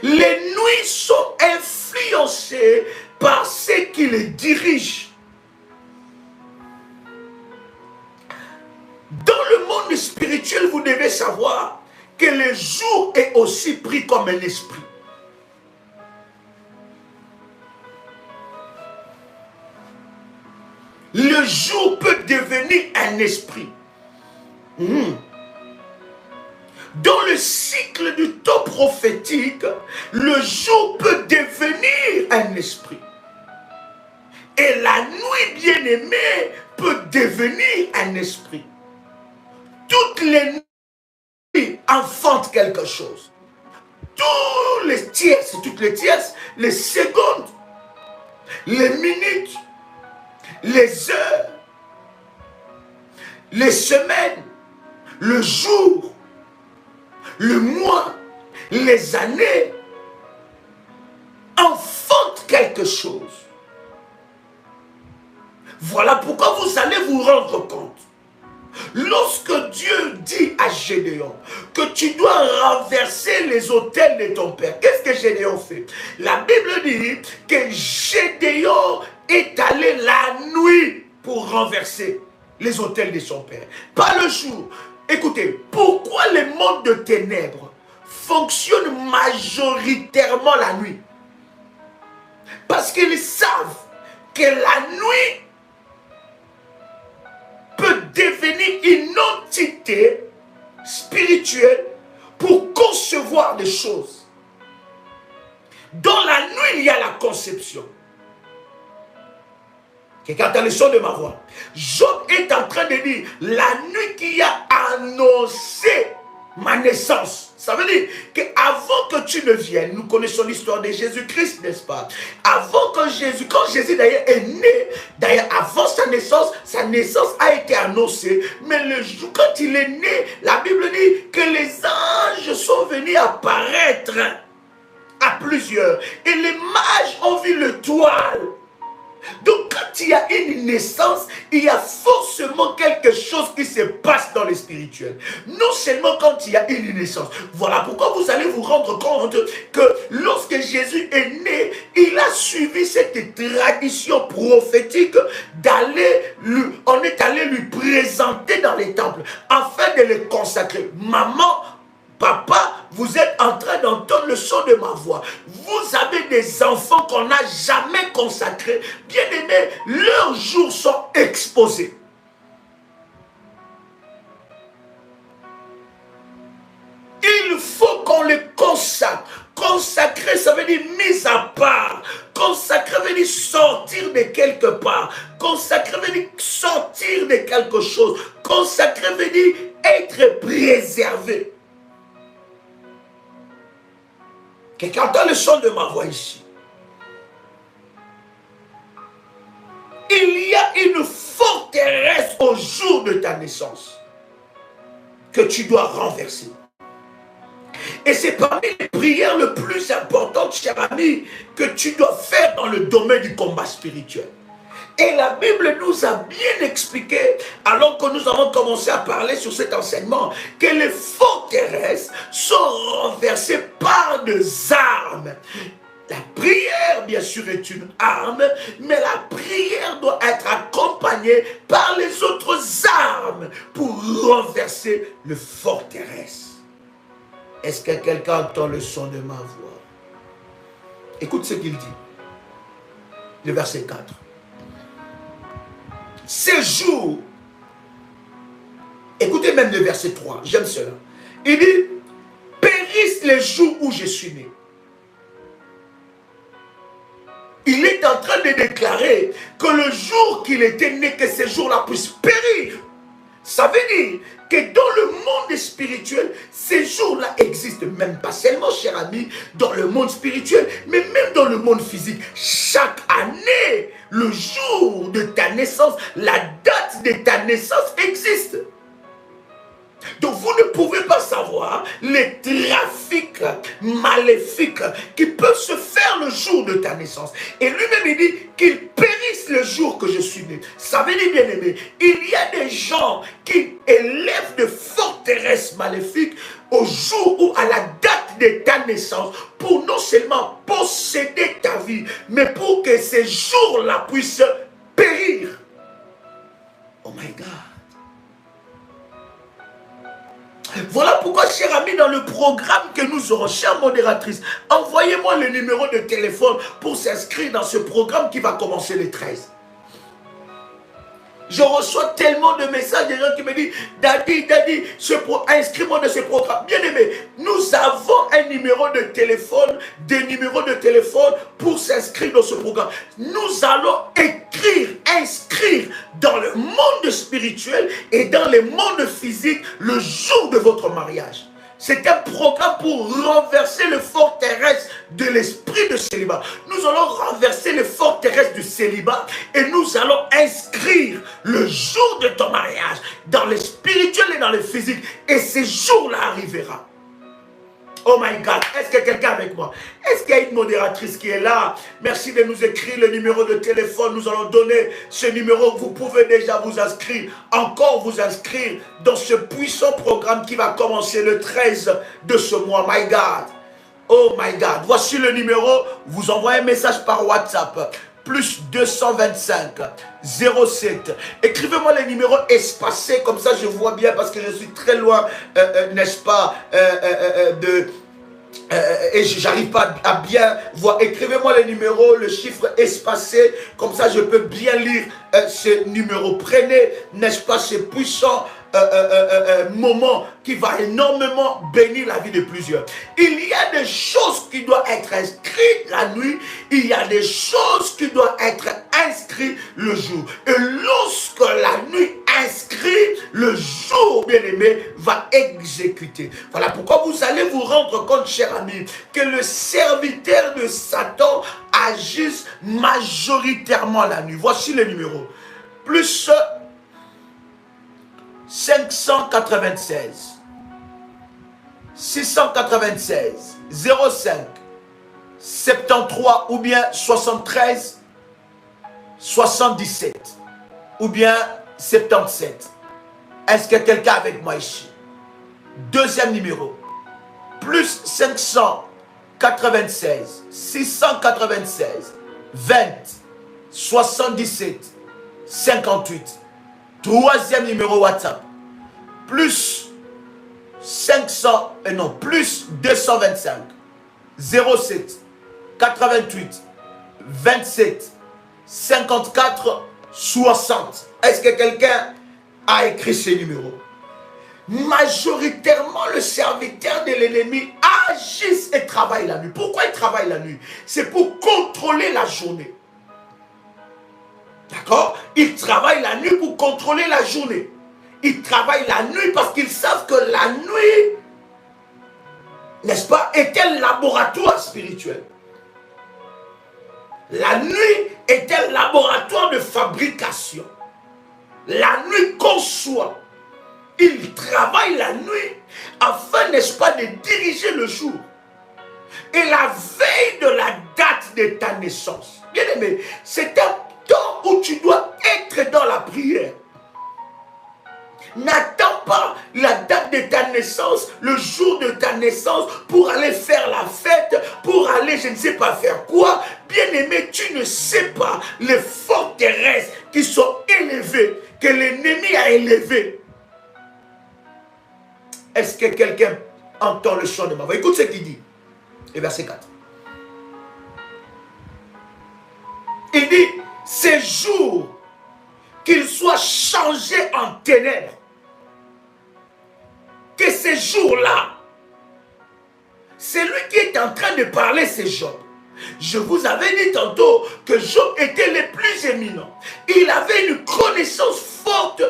Les nuits sont influencées par ceux qui les dirigent. Dans le monde spirituel, vous devez savoir que le jour est aussi pris comme un esprit. Le jour peut devenir un esprit. Dans le cycle du temps prophétique, le jour peut devenir un esprit. Et la nuit bien-aimée peut devenir un esprit. Toutes les nuits enfantent quelque chose. Toutes les tierces, les secondes, les minutes, les heures, les semaines, le jour, le mois, les années enfantent quelque chose. Voilà pourquoi vous allez vous rendre compte. Lorsque Dieu dit à Gédéon que tu dois renverser les autels de ton père, qu'est-ce que Gédéon fait? La Bible dit que Gédéon est allé la nuit pour renverser les autels de son père. Pas le jour. Écoutez, pourquoi les mondes de ténèbres fonctionnent majoritairement la nuit? Parce qu'ils savent que la nuit peut devenir une entité spirituelle pour concevoir des choses. Dans la nuit, il y a la conception. Quelqu'un a le son de ma voix. Job est en train de dire, la nuit qui a annoncé ma naissance. Ça veut dire qu'avant que tu ne viennes, nous connaissons l'histoire de Jésus-Christ, n'est-ce pas? Avant que Jésus, quand Jésus d'ailleurs est né, d'ailleurs avant sa naissance a été annoncée. Mais le jour, quand il est né, la Bible dit que les anges sont venus apparaître à plusieurs. Et les mages ont vu l'étoile. Donc quand il y a une naissance, il y a forcément quelque chose qui se passe dans le spirituel. Non seulement quand il y a une naissance. Voilà pourquoi vous allez vous rendre compte que lorsque Jésus est né, il a suivi cette tradition prophétique on est allé lui présenter dans les temples afin de le consacrer. Maman, papa, vous êtes en train d'entendre le son de ma voix. Vous avez des enfants qu'on n'a jamais consacrés. Bien-aimés, leurs jours sont exposés. Il faut qu'on les consacre. Consacrer, ça veut dire mise à part. Consacrer veut dire sortir de quelque part. Consacrer veut dire sortir de quelque chose. Consacrer veut dire être préservé. Quelqu'un entend le son de ma voix ici. Il y a une forteresse au jour de ta naissance que tu dois renverser. Et c'est parmi les prières les plus importantes, cher ami, que tu dois faire dans le domaine du combat spirituel. Et la Bible nous a bien expliqué, alors que nous avons commencé à parler sur cet enseignement, que les forteresses sont renversées par des armes. La prière, bien sûr, est une arme, mais la prière doit être accompagnée par les autres armes pour renverser les forteresses. Est-ce que quelqu'un entend le son de ma voix? Écoute ce qu'il dit. Le verset 4. Ces jours, écoutez même le verset 3, j'aime cela. Il dit, périssent les jours où je suis né. Il est en train de déclarer que le jour qu'il était né, que ces jours-là puissent périr. Ça veut dire que dans le monde spirituel, ces jours-là existent, même pas seulement, cher ami, dans le monde spirituel, mais même dans le monde physique. Chaque année, le jour de ta naissance, la date de ta naissance existe. Donc vous ne pouvez pas savoir les trafics maléfiques qui peuvent se faire le jour de ta naissance. Et lui-même il dit qu'ils périssent le jour que je suis né. Ça veut dire, bien aimé, il y a des gens qui élèvent de forteresses maléfiques au jour ou à la date de ta naissance pour non seulement posséder ta vie, mais pour que ces jours-là puissent périr. Oh my God. Voilà pourquoi, cher ami, dans le programme que nous aurons, chère modératrice, envoyez-moi le numéro de téléphone pour s'inscrire dans ce programme qui va commencer le 13. Je reçois tellement de messages de gens qui me disent « Daddy, inscris-moi dans ce programme. » Bien aimé, nous avons un numéro de téléphone, des numéros de téléphone pour s'inscrire dans ce programme. Nous allons inscrire dans le monde spirituel et dans le monde physique le jour de votre mariage. C'est un programme pour renverser les forteresses de l'esprit de célibat. Nous allons renverser les forteresses du célibat et nous allons inscrire le jour de ton mariage dans le spirituel et dans le physique. Et ce jour-là arrivera. Oh my God, est-ce que quelqu'un avec moi? Est-ce qu'il y a une modératrice qui est là? Merci de nous écrire le numéro de téléphone. Nous allons donner ce numéro. Vous pouvez déjà vous inscrire, encore vous inscrire dans ce puissant programme qui va commencer le 13 de ce mois. My God. Oh my God. Voici le numéro. Vous envoyez un message par WhatsApp. Plus 225 07. Écrivez-moi les numéros espacés, comme ça je vois bien, parce que je suis très loin, n'est-ce pas, et j'arrive pas à bien voir. Écrivez-moi les numéros, le chiffre espacé, comme ça je peux bien lire ces numéros. Prenez, n'est-ce pas, ces puissants moment qui va énormément bénir la vie de plusieurs. Il y a des choses qui doivent être inscrites la nuit, il y a des choses qui doivent être inscrites le jour. Et lorsque la nuit inscrit, le jour, bien-aimé, va exécuter. Voilà pourquoi vous allez vous rendre compte, cher ami, que le serviteur de Satan agisse majoritairement la nuit. Voici le numéro. Plus 596 696 05 73 ou bien 73 77 ou bien 77. Est-ce que quelqu'un avec moi ici? Deuxième numéro, plus 596 696 20 77 58. Troisième numéro WhatsApp, plus 225 07 88 27 54 60. Est-ce que quelqu'un a écrit ces numéros? Majoritairement, le serviteur de l'ennemi agisse et travaille la nuit. Pourquoi il travaille la nuit? C'est pour contrôler la journée. D'accord? Ils travaillent la nuit pour contrôler la journée. Ils travaillent la nuit parce qu'ils savent que la nuit, n'est-ce pas, est un laboratoire spirituel. La nuit est un laboratoire de fabrication. La nuit conçoit. Ils travaillent la nuit afin, n'est-ce pas, de diriger le jour. Et la veille de la date de ta naissance, bien aimé, c'est un temps où tu dois être dans la prière. N'attends pas la date de ta naissance, le jour de ta naissance, pour aller faire la fête, pour aller je ne sais pas faire quoi. Bien-aimé, tu ne sais pas les forteresses qui sont élevées, que l'ennemi a élevées. Est-ce que quelqu'un entend le chant de ma voix? Écoute ce qu'il dit. Et verset 4. Il dit, ces jours, qu'ils soient changés en ténèbres. Que ces jours-là, c'est lui qui est en train de parler, c'est Job. Je vous avais dit tantôt que Job était le plus éminent. Il avait une connaissance forte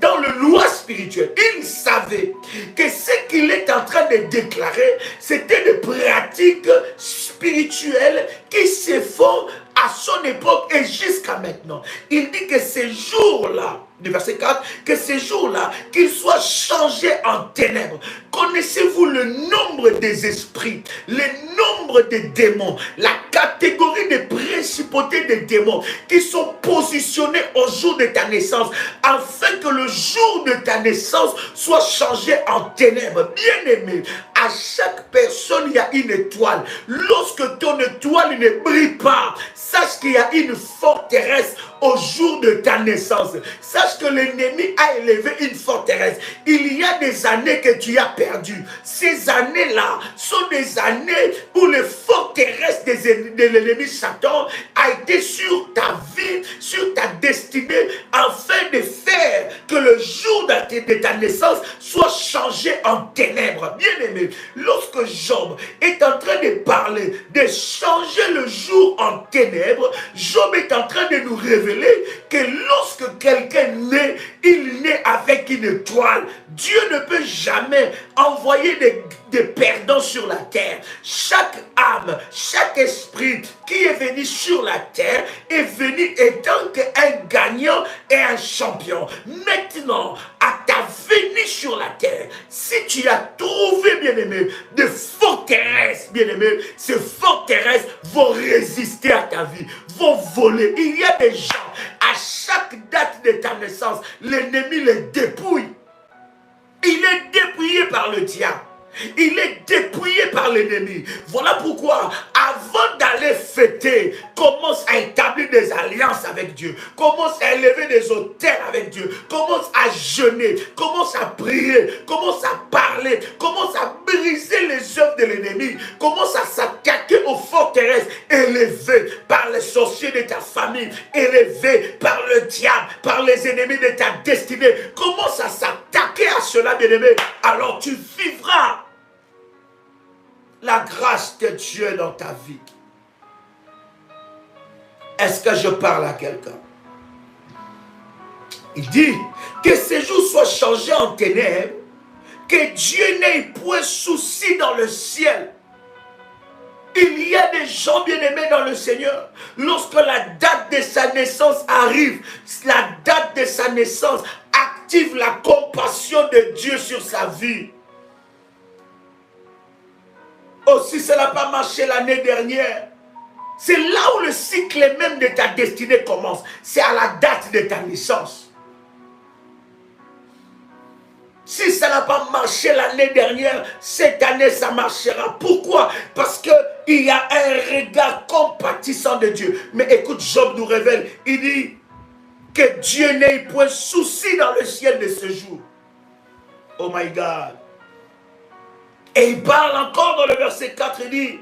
dans le loi spirituel. Il savait que ce qu'il est en train de déclarer, c'était des pratiques spirituelles qui se font à son époque et jusqu'à maintenant. Il dit que ces jours-là, du verset 4, que ces jours-là, qu'ils soient changés en ténèbres. Connaissez-vous le nombre des esprits, le nombre des démons, la catégorie des principautés des démons qui sont positionnés au jour de ta naissance, afin que le jour de ta naissance soit changé en ténèbres. Bien-aimé, à chaque personne, il y a une étoile. Lorsque ton étoile ne brille pas, sache qu'il y a une forteresse au jour de ta naissance. Sache que l'ennemi a élevé une forteresse. Il y a des années que tu as perdues. Ces années-là sont des années où les forteresses de l'ennemi Satan a été sur ta vie, sur ta destinée, afin de faire que le jour de ta naissance soit changé en ténèbres. Bien-aimé, lorsque Job est en train de parler, de changer le jour en ténèbres, Job est en train de nous révéler révélé que lorsque quelqu'un naît, il naît avec une étoile. Dieu ne peut jamais envoyer des perdants sur la terre. Chaque âme, chaque esprit qui est venu sur la terre est venu étant qu'un gagnant et un champion. Maintenant, à ta venue sur la terre, si tu as trouvé, bien-aimé, de forteresses, bien-aimé, ces forteresses vont résister à ta vie, vont voler. Il y a des gens, à chaque date de ta naissance, l'ennemi les dépouille. Il est dépouillé par le diable. Il est dépouillé par l'ennemi. Voilà pourquoi, avant d'aller fêter, commence à établir des alliances avec Dieu. Commence à élever des autels avec Dieu. Commence à jeûner. Commence à prier. Commence à parler. Commence à briser les œuvres de l'ennemi. Commence à s'attaquer aux forteresses élevées par les sorciers de ta famille, élevées par le diable, par les ennemis de ta destinée. Commence à s'attaquer à cela, bien-aimé. Alors tu vivras la grâce de Dieu dans ta vie. Est-ce que je parle à quelqu'un? Il dit que ces jours soient changés en ténèbres, que Dieu n'ait point souci dans le ciel. Il y a des gens bien-aimés dans le Seigneur. Lorsque la date de sa naissance arrive, la date de sa naissance active la compassion de Dieu sur sa vie. Oh, si ça n'a pas marché l'année dernière, c'est là où le cycle même de ta destinée commence. C'est à la date de ta naissance. Si ça n'a pas marché l'année dernière, cette année ça marchera. Pourquoi? Parce qu'il y a un regard compatissant de Dieu. Mais écoute, Job nous révèle, il dit que Dieu n'ait point souci dans le ciel de ce jour. Oh my God. Et il parle encore dans le verset 4, il dit,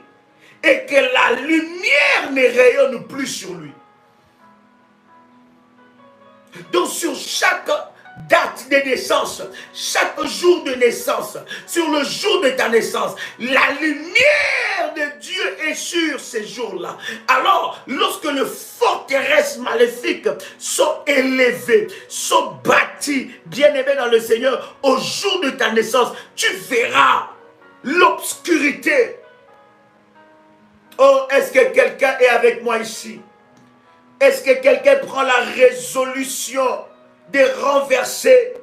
et que la lumière ne rayonne plus sur lui. Donc sur chaque date de naissance, chaque jour de naissance, sur le jour de ta naissance, la lumière de Dieu est sur ces jours-là. Alors, lorsque les forteresses maléfiques sont élevées, sont bâties, bien-aimées dans le Seigneur, au jour de ta naissance, tu verras l'obscurité. Oh, est-ce que quelqu'un est avec moi ici? Est-ce que quelqu'un prend la résolution de renverser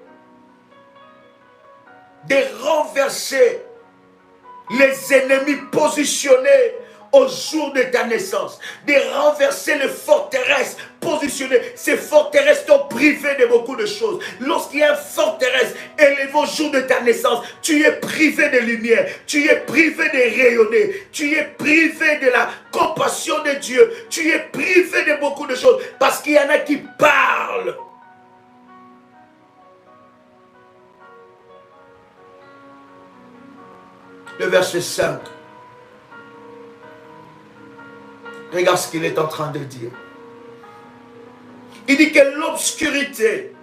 les ennemis positionnés au jour de ta naissance, de renverser les forteresses positionnées? Ces forteresses t'ont privé de beaucoup de choses. Lorsqu'il y a une forteresse élevée au jour de ta naissance, tu es privé de lumière, tu es privé de rayonner, tu es privé de la compassion de Dieu, tu es privé de beaucoup de choses, parce qu'il y en a qui parlent. Le verset 5. Regarde ce qu'il est en train de dire. Il dit que l'obscurité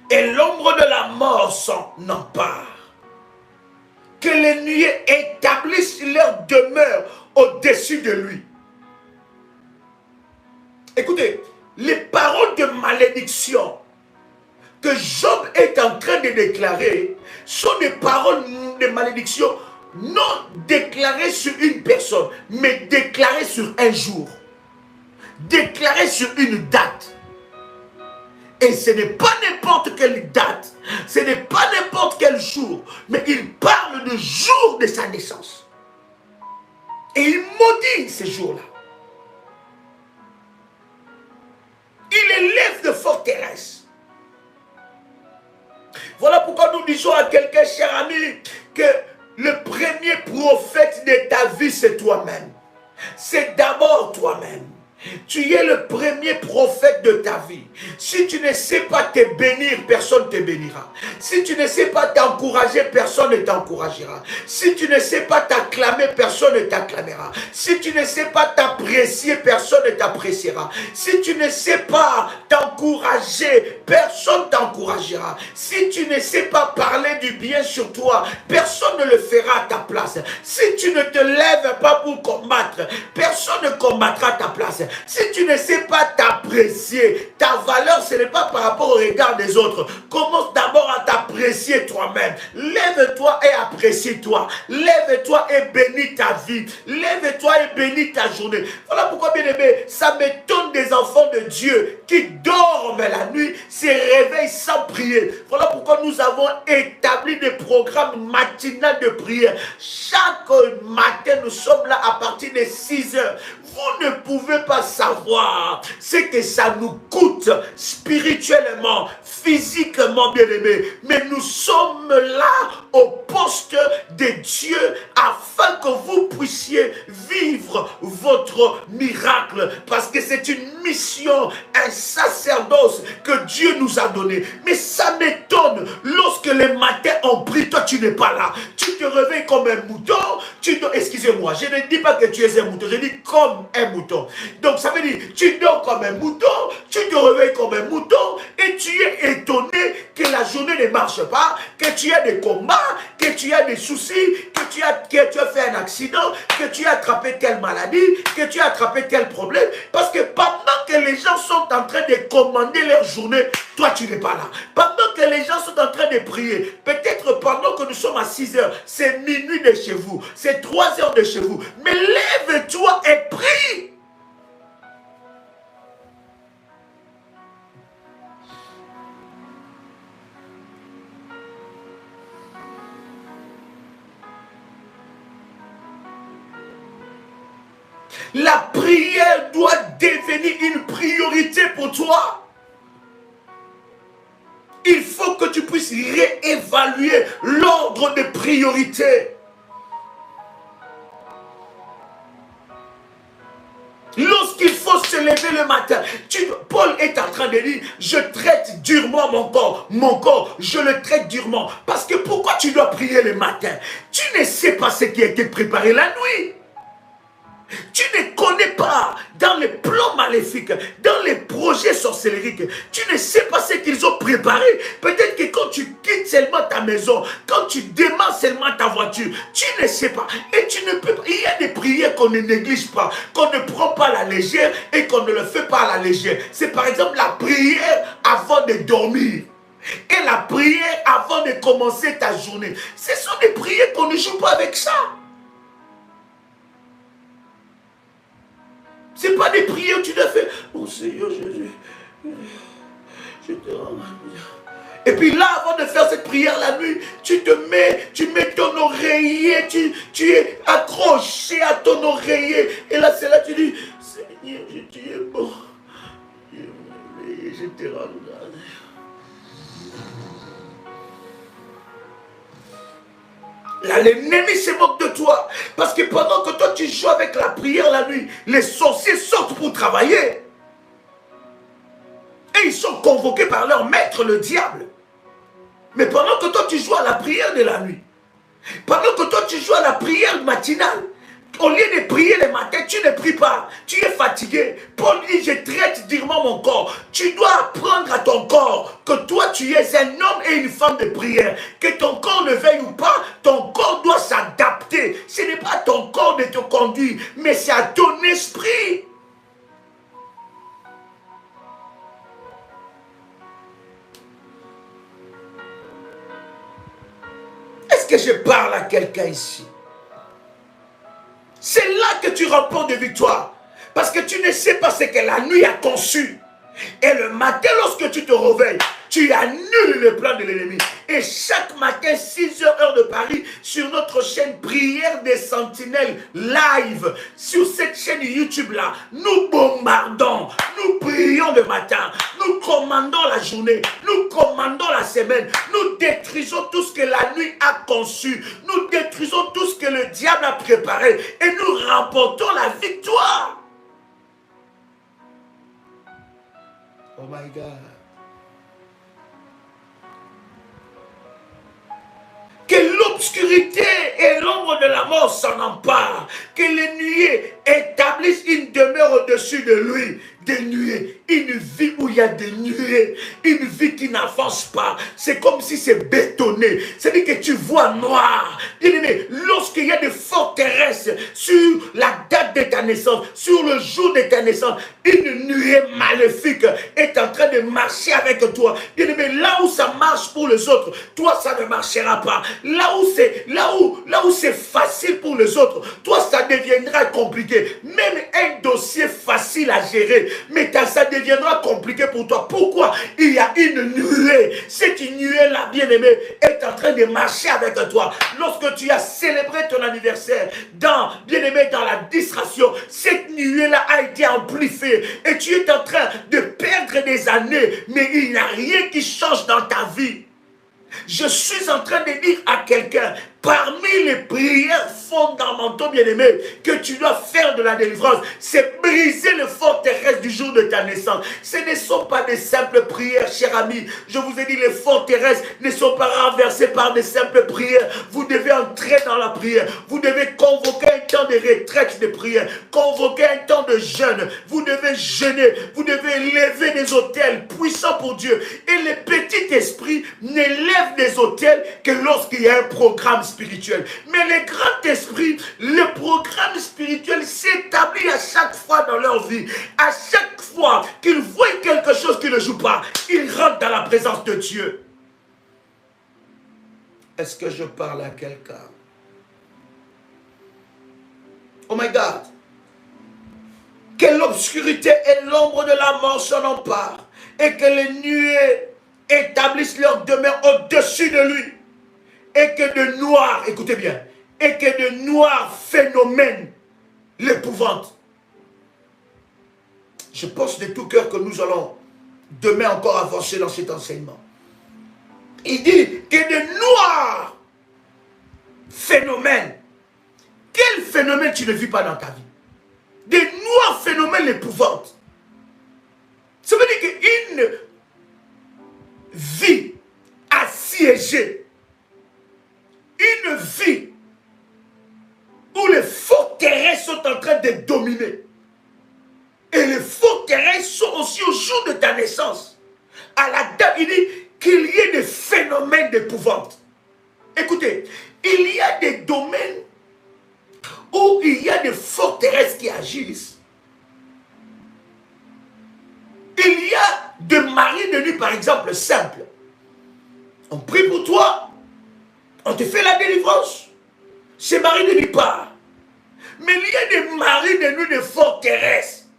et l'ombre de la mort s'en emparent. Que les nuées établissent leur demeure au-dessus de lui. Écoutez, les paroles de malédiction que Job est en train de déclarer sont des paroles de malédiction non déclaré sur une personne, mais déclaré sur un jour, déclaré sur une date. Et ce n'est pas n'importe quelle date, ce n'est pas n'importe quel jour, mais il parle du jour de sa naissance. Et il maudit ces jours-là. Il élève de forteresses. Voilà pourquoi nous disons à quelqu'un, cher ami, que le premier prophète de ta vie, c'est toi-même. C'est d'abord toi-même. Tu es le premier prophète de ta vie. Si tu ne sais pas te bénir, personne ne te bénira. Si tu ne sais pas t'encourager, personne ne t'encouragera. Si tu ne sais pas t'acclamer, personne ne t'acclamera. Si tu ne sais pas t'apprécier, personne ne t'appréciera. Si tu ne sais pas t'encourager, personne ne t'encouragera. Si tu ne sais pas parler du bien sur toi, personne ne le fera à ta place. Si tu ne te lèves pas pour combattre, personne ne combattra à ta place. Si Si tu ne sais pas t'apprécier, ta valeur, ce n'est pas par rapport au regard des autres. Commence d'abord à t'apprécier toi-même. Lève-toi et apprécie-toi. Lève-toi et bénis ta vie. Lève-toi et bénis ta journée. Voilà pourquoi, bien aimé, ça m'étonne des enfants de Dieu qui dorment la nuit, se réveillent sans prier. Voilà pourquoi nous avons établi des programmes matinaux de prière. Chaque matin, nous sommes là à partir de 6 heures. Vous ne pouvez pas savoir ce que ça nous coûte spirituellement, physiquement, bien aimé. Mais nous sommes là au poste de Dieu afin que vous puissiez vivre votre miracle. Parce que c'est une mission, un sacerdoce que Dieu nous a donné. Mais ça m'étonne lorsque les matins on prie, toi tu n'es pas là. Tu te réveilles comme un mouton. Excusez-moi, je ne dis pas que tu es un mouton, je dis comme un mouton. Donc ça veut dire, tu dors comme un mouton, tu te réveilles comme un mouton et tu es étonné que la journée ne marche pas, que tu as des combats, que tu as des soucis, que tu as fait un accident, que tu as attrapé telle maladie, que tu as attrapé tel problème. Parce que pendant que les gens sont en train de commander leur journée, toi tu n'es pas là. Pendant que les gens sont en train de prier, peut-être pendant que nous sommes à 6 heures, c'est minuit de chez vous, c'est 3 heures de chez vous. Mais lève-toi et prie. La prière doit devenir une priorité pour toi. Il faut que tu puisses réévaluer l'ordre de priorité. Lorsqu'il faut se lever le matin, Paul est en train de dire, je traite durement mon corps, je le traite durement. Parce que pourquoi tu dois prier le matin? Tu ne sais pas ce qui a été préparé la nuit. Tu ne connais pas dans les plans maléfiques, dans les projets sorcelleriques, tu ne sais pas ce qu'ils ont préparé. Peut-être que quand tu quittes seulement ta maison, quand tu démarres seulement ta voiture, tu ne sais pas. Et tu ne peux pas. Il y a des prières qu'on ne néglige pas, qu'on ne prend pas à la légère et qu'on ne le fait pas à la légère. C'est par exemple la prière avant de dormir. Et la prière avant de commencer ta journée. Ce sont des prières qu'on ne joue pas avec ça. Ce n'est pas des prières où tu dois faire. Mon Seigneur Jésus, je te rends. Et puis là, avant de faire cette prière la nuit, tu mets ton oreiller, tu es accroché à ton oreiller. Et là, c'est là que tu dis, Seigneur, tu es bon. Je te rends grâce. Là, l'ennemi se moque de toi. Parce que pendant que toi, tu joues avec la prière la nuit, les sorciers sortent pour travailler. Et ils sont convoqués par leur maître, le diable. Mais pendant que toi, tu joues à la prière de la nuit, pendant que toi, tu joues à la prière matinale, au lieu de prier le matin, tu ne pries pas. Tu es fatigué. Paul dit, je traite durement mon corps. Tu dois apprendre à ton corps que toi, tu es un homme et une femme de prière. Que ton corps le veuille ou pas, ton corps doit s'adapter. Ce n'est pas ton corps de te conduire, mais c'est à ton esprit. Est-ce que je parle à quelqu'un ici? C'est là que tu remportes des victoires. Parce que tu ne sais pas ce que la nuit a conçu. Et le matin, lorsque tu te réveilles, tu annules le plan de l'ennemi. Et chaque matin, 6 heures, heure de Paris, sur notre chaîne Prière des Sentinelles live, sur cette chaîne YouTube-là, nous bombardons, nous prions le matin, nous commandons la journée, nous commandons la semaine, nous détruisons tout ce que la nuit a conçu, nous détruisons tout ce que le diable a préparé et nous remportons la victoire. Oh my God. Que l'obscurité et l'ombre de la mort s'en emparent. Que les nuées établissent une demeure au-dessus de lui. des nuées. Une vie où il y a des nuées. Une vie qui n'avance pas. C'est comme si c'est bétonné. C'est-à-dire que tu vois noir. Bien aimé, lorsqu'il y a des forteresses sur la date de ta naissance, sur le jour de ta naissance, une nuée maléfique est en train de marcher avec toi. Bien aimé, là où ça marche pour les autres, toi ça ne marchera pas. Là où c'est facile pour les autres, toi ça deviendra compliqué. Même un dossier facile à gérer, mais ça deviendra compliqué pour toi. Pourquoi? Il y a une nuée. Cette nuée-là, bien aimé, est en train de marcher avec toi. Lorsque tu as célébré ton anniversaire, bien aimé, dans la distraction, cette nuée-là a été amplifiée et tu es en train de perdre des années, mais il n'y a rien qui change dans ta vie. Je suis en train de dire à quelqu'un, parmi les prières fondamentaux, bien-aimés, que tu dois faire de la délivrance, c'est briser les forteresses du jour de ta naissance. Ce ne sont pas des simples prières, cher ami. Je vous ai dit, les forteresses ne sont pas renversées par des simples prières. Vous devez entrer dans la prière. Vous devez convoquer un temps de retraite de prière, convoquer un temps de jeûne. Vous devez jeûner. Vous devez lever des autels puissants pour Dieu. Et les petits esprits n'élèvent des autels que lorsqu'il y a un programme spirituel. Mais les grands esprits, le programme spirituel s'établit à chaque fois dans leur vie. À chaque fois qu'ils voient quelque chose qui ne joue pas, ils rentrent dans la présence de Dieu. Est-ce que je parle à quelqu'un? Oh my God! Que l'obscurité et l'ombre de la mort s'en emparent et que les nuées établissent leur demeure au-dessus de lui. Et que de noirs, écoutez bien, et que de noirs phénomènes l'épouvantent. Je pense de tout cœur que nous allons demain encore avancer dans cet enseignement. Il dit que de noirs phénomènes. Quel phénomène tu ne vis pas dans ta vie? Des noirs phénomènes l'épouvantent. Ça veut dire qu'une vie assiégée, une vie où les forteresses sont en train de dominer. Et les forteresses sont aussi au jour de ta naissance. À la date, il dit qu'il y ait des phénomènes d'épouvante. Écoutez, il y a des domaines où il y a des forteresses qui agissent. Il y a des maris de nuit, par exemple, simples. On prie pour toi, on te fait la délivrance. Ces maris de nuit part. Mais il y a des maris de nuit de forteresses.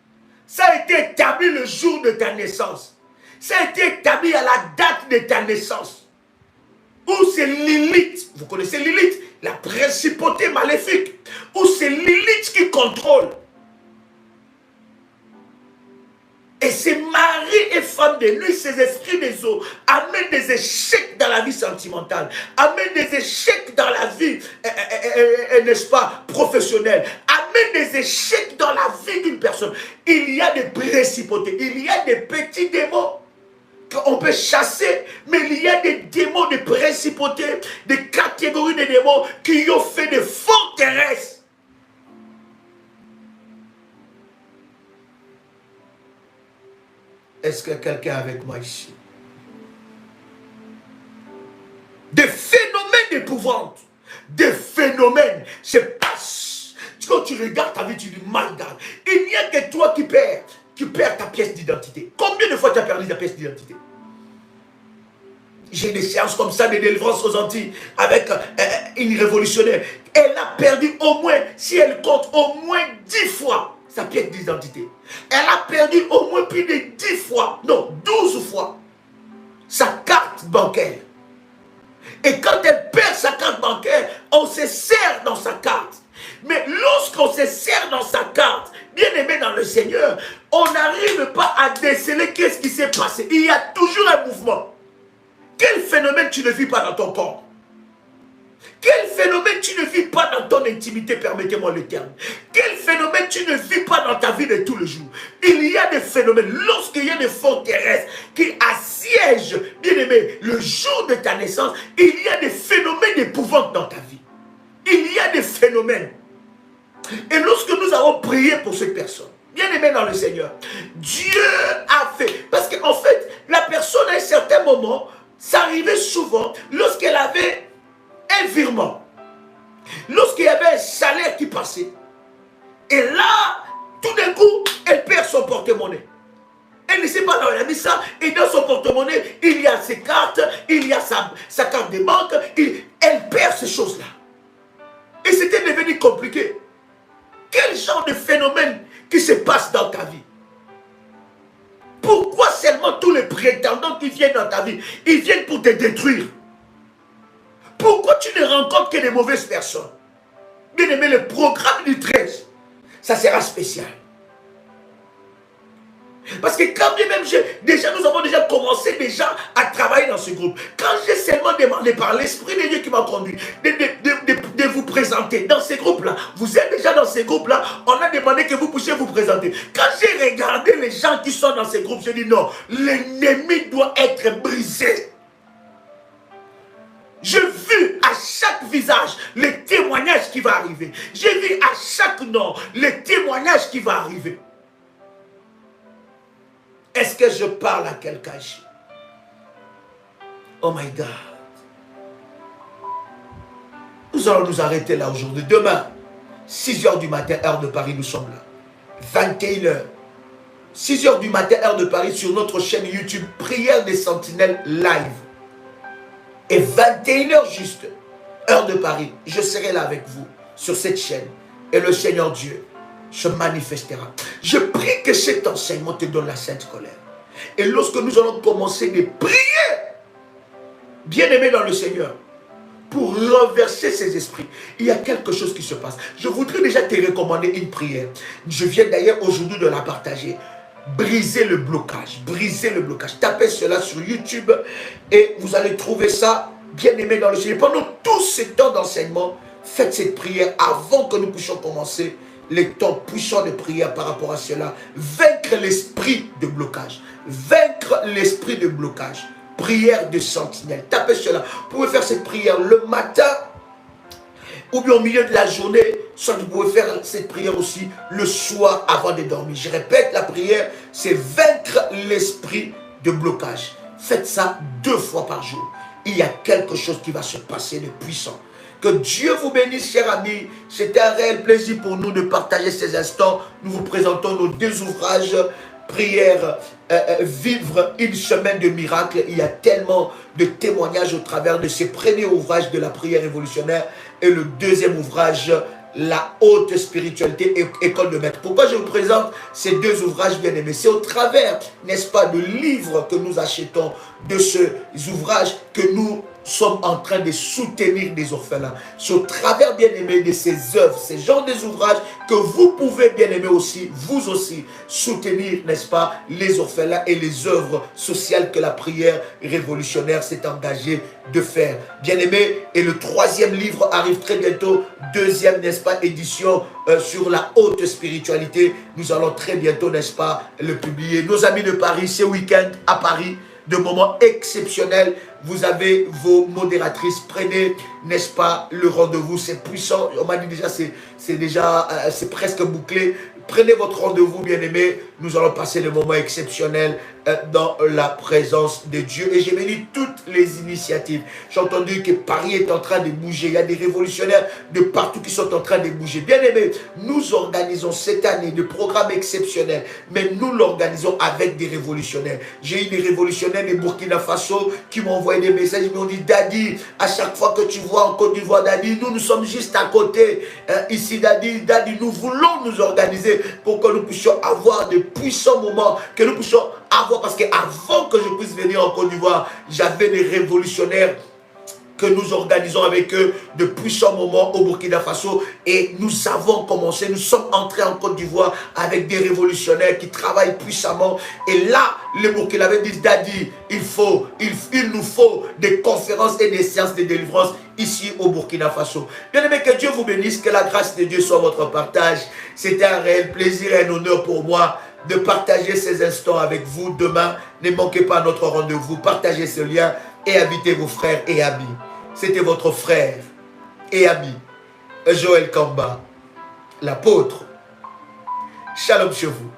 Ça a été établi le jour de ta naissance. Ça a été établi à la date de ta naissance. Où c'est Lilith, vous connaissez Lilith, la principauté maléfique. Où c'est Lilith qui contrôle. Et ces maris et femmes de nuit, ces esprits des eaux, amènent des échecs dans la vie sentimentale, amènent des échecs dans la vie, n'est-ce pas, professionnelle, amènent des échecs dans la vie d'une personne. Il y a des principautés, il y a des petits démons qu'on peut chasser, mais il y a des démons, des principautés, des catégories de démons qui ont fait des forteresses. Est-ce que quelqu'un est avec moi ici? Des phénomènes d'épouvante. Des phénomènes. C'est pas... Quand tu regardes ta vie, tu dis, my God, il n'y a que toi qui perds ta pièce d'identité. Combien de fois tu as perdu ta pièce d'identité? J'ai des séances comme ça de délivrance aux Antilles avec une révolutionnaire. Elle a perdu au moins, si elle compte, au moins 10 fois sa pièce d'identité. Elle a perdu au moins plus de 10 fois, non, 12 fois, sa carte bancaire. Et quand elle perd sa carte bancaire, on se sert dans sa carte. Mais lorsqu'on se sert dans sa carte, bien aimé dans le Seigneur, on n'arrive pas à déceler qu'est-ce qui s'est passé. Il y a toujours un mouvement. Quel phénomène tu ne vis pas dans ton corps? Quel phénomène tu ne vis pas dans ton intimité, permettez-moi le terme. Quel phénomène tu ne vis pas dans ta vie de tous les jours? Il y a des phénomènes, lorsqu'il y a des forteresses qui assiègent, bien aimé, le jour de ta naissance, il y a des phénomènes d'épouvante dans ta vie. Il y a des phénomènes. Et lorsque nous avons prié pour cette personne, bien Bien-aimé dans le Seigneur, Dieu a fait. Parce qu'en fait, la personne à un certain moment, ça arrivait souvent lorsqu'elle avait un virement. Lorsqu'il y avait un salaire qui passait. Et là, tout d'un coup, elle perd son porte-monnaie. Elle ne sait pas là où elle a mis ça. Et dans son porte-monnaie, il y a ses cartes, il y a sa carte de banque. Elle perd ces choses-là. Et c'était devenu compliqué. Quel genre de phénomène qui se passe dans ta vie? Pourquoi seulement tous les prétendants qui viennent dans ta vie, ils viennent pour te détruire? Pourquoi tu ne rencontres que des mauvaises personnes? Bien aimé, le programme du 13, ça sera spécial. Parce que quand même, nous avons déjà commencé à travailler dans ce groupe. Quand j'ai seulement demandé par l'Esprit de Dieu qui m'a conduit de vous présenter dans ces groupes-là, vous êtes déjà dans ces groupes-là, on a demandé que vous puissiez vous présenter. Quand j'ai regardé les gens qui sont dans ces groupes, j'ai dit non, l'ennemi doit être brisé. J'ai vu à chaque visage le témoignage qui va arriver. J'ai vu à chaque nom le témoignage qui va arriver. Est-ce que je parle à quelqu'un ici? Oh my God. Nous allons nous arrêter là aujourd'hui. Demain, 6 h du matin, heure de Paris, nous sommes là. 21 h. 6 h du matin, heure de Paris, sur notre chaîne YouTube, Prière des Sentinelles Live. Et 21 h juste, heure de Paris, je serai là avec vous, sur cette chaîne. Et le Seigneur Dieu se manifestera. Je prie que cet enseignement te donne la sainte colère. Et lorsque nous allons commencer de prier, bien-aimé dans le Seigneur, pour renverser ces esprits, il y a quelque chose qui se passe. Je voudrais déjà te recommander une prière. Je viens d'ailleurs aujourd'hui de la partager. Briser le blocage. Briser le blocage. Tapez cela sur YouTube et vous allez trouver ça, bien-aimé dans le Seigneur. Pendant tout ce temps d'enseignement, faites cette prière avant que nous puissions commencer les temps puissants de prière par rapport à cela. Vaincre l'esprit de blocage. Vaincre l'esprit de blocage. Prière de sentinelle. Tapez cela. Vous pouvez faire cette prière le matin ou bien au milieu de la journée. Soit vous pouvez faire cette prière aussi le soir avant de dormir. Je répète, la prière, c'est vaincre l'esprit de blocage. Faites ça 2 fois par jour. Il y a quelque chose qui va se passer de puissant. Que Dieu vous bénisse, chers amis. C'était un réel plaisir pour nous de partager ces instants. Nous vous présentons nos 2 ouvrages. Prière, vivre une semaine de miracles. Il y a tellement de témoignages au travers de ces premiers ouvrages de la prière révolutionnaire. Et le 2e ouvrage, la haute spiritualité, école de maître. Pourquoi je vous présente ces 2 ouvrages bien aimés? C'est au travers, n'est-ce pas, de livres que nous achetons, de ces ouvrages que nous sommes en train de soutenir des orphelins. C'est au travers, bien aimé, de ces œuvres, ces genres d'ouvrages que vous pouvez, bien aimé aussi, vous aussi, soutenir, n'est-ce pas, les orphelins et les œuvres sociales que la prière révolutionnaire s'est engagée de faire. Bien aimé, et le 3e livre arrive très bientôt, 2e, n'est-ce pas, édition sur la haute spiritualité. Nous allons très bientôt, n'est-ce pas, le publier. Nos amis de Paris, ce week-end à Paris, de moments exceptionnels. Vous avez vos modératrices. Prenez, n'est-ce pas, le rendez-vous. C'est puissant. On m'a dit déjà, c'est presque bouclé. Prenez votre rendez-vous, bien-aimés. Nous allons passer des moments exceptionnels dans la présence de Dieu. Et j'ai béni toutes les initiatives. J'ai entendu que Paris est en train de bouger. Il y a des révolutionnaires de partout qui sont en train de bouger. Bien-aimés, nous organisons cette année des programmes exceptionnels. Mais nous l'organisons avec des révolutionnaires. J'ai eu des révolutionnaires de Burkina Faso qui m'ont envoyé des messages. Ils m'ont dit, Daddy, à chaque fois que tu vois en Côte d'Ivoire, Daddy, nous sommes juste à côté. Ici, Daddy, nous voulons nous organiser pour que nous puissions avoir de puissants moments, que nous puissions avoir, parce qu'avant que je puisse venir en Côte d'Ivoire, j'avais des révolutionnaires que nous organisons avec eux de puissants moments au Burkina Faso, et nous avons commencé, nous sommes entrés en Côte d'Ivoire avec des révolutionnaires qui travaillent puissamment, et là, les Burkinabés disent, Daddy, il nous faut des conférences et des séances de délivrance ici au Burkina Faso. Bien aimé, que Dieu vous bénisse, que la grâce de Dieu soit votre partage. C'était un réel plaisir et un honneur pour moi de partager ces instants avec vous. Demain, ne manquez pas notre rendez-vous, partagez ce lien et invitez vos frères et amis. C'était votre frère et ami, Joël Kamba, l'apôtre. Shalom chez vous.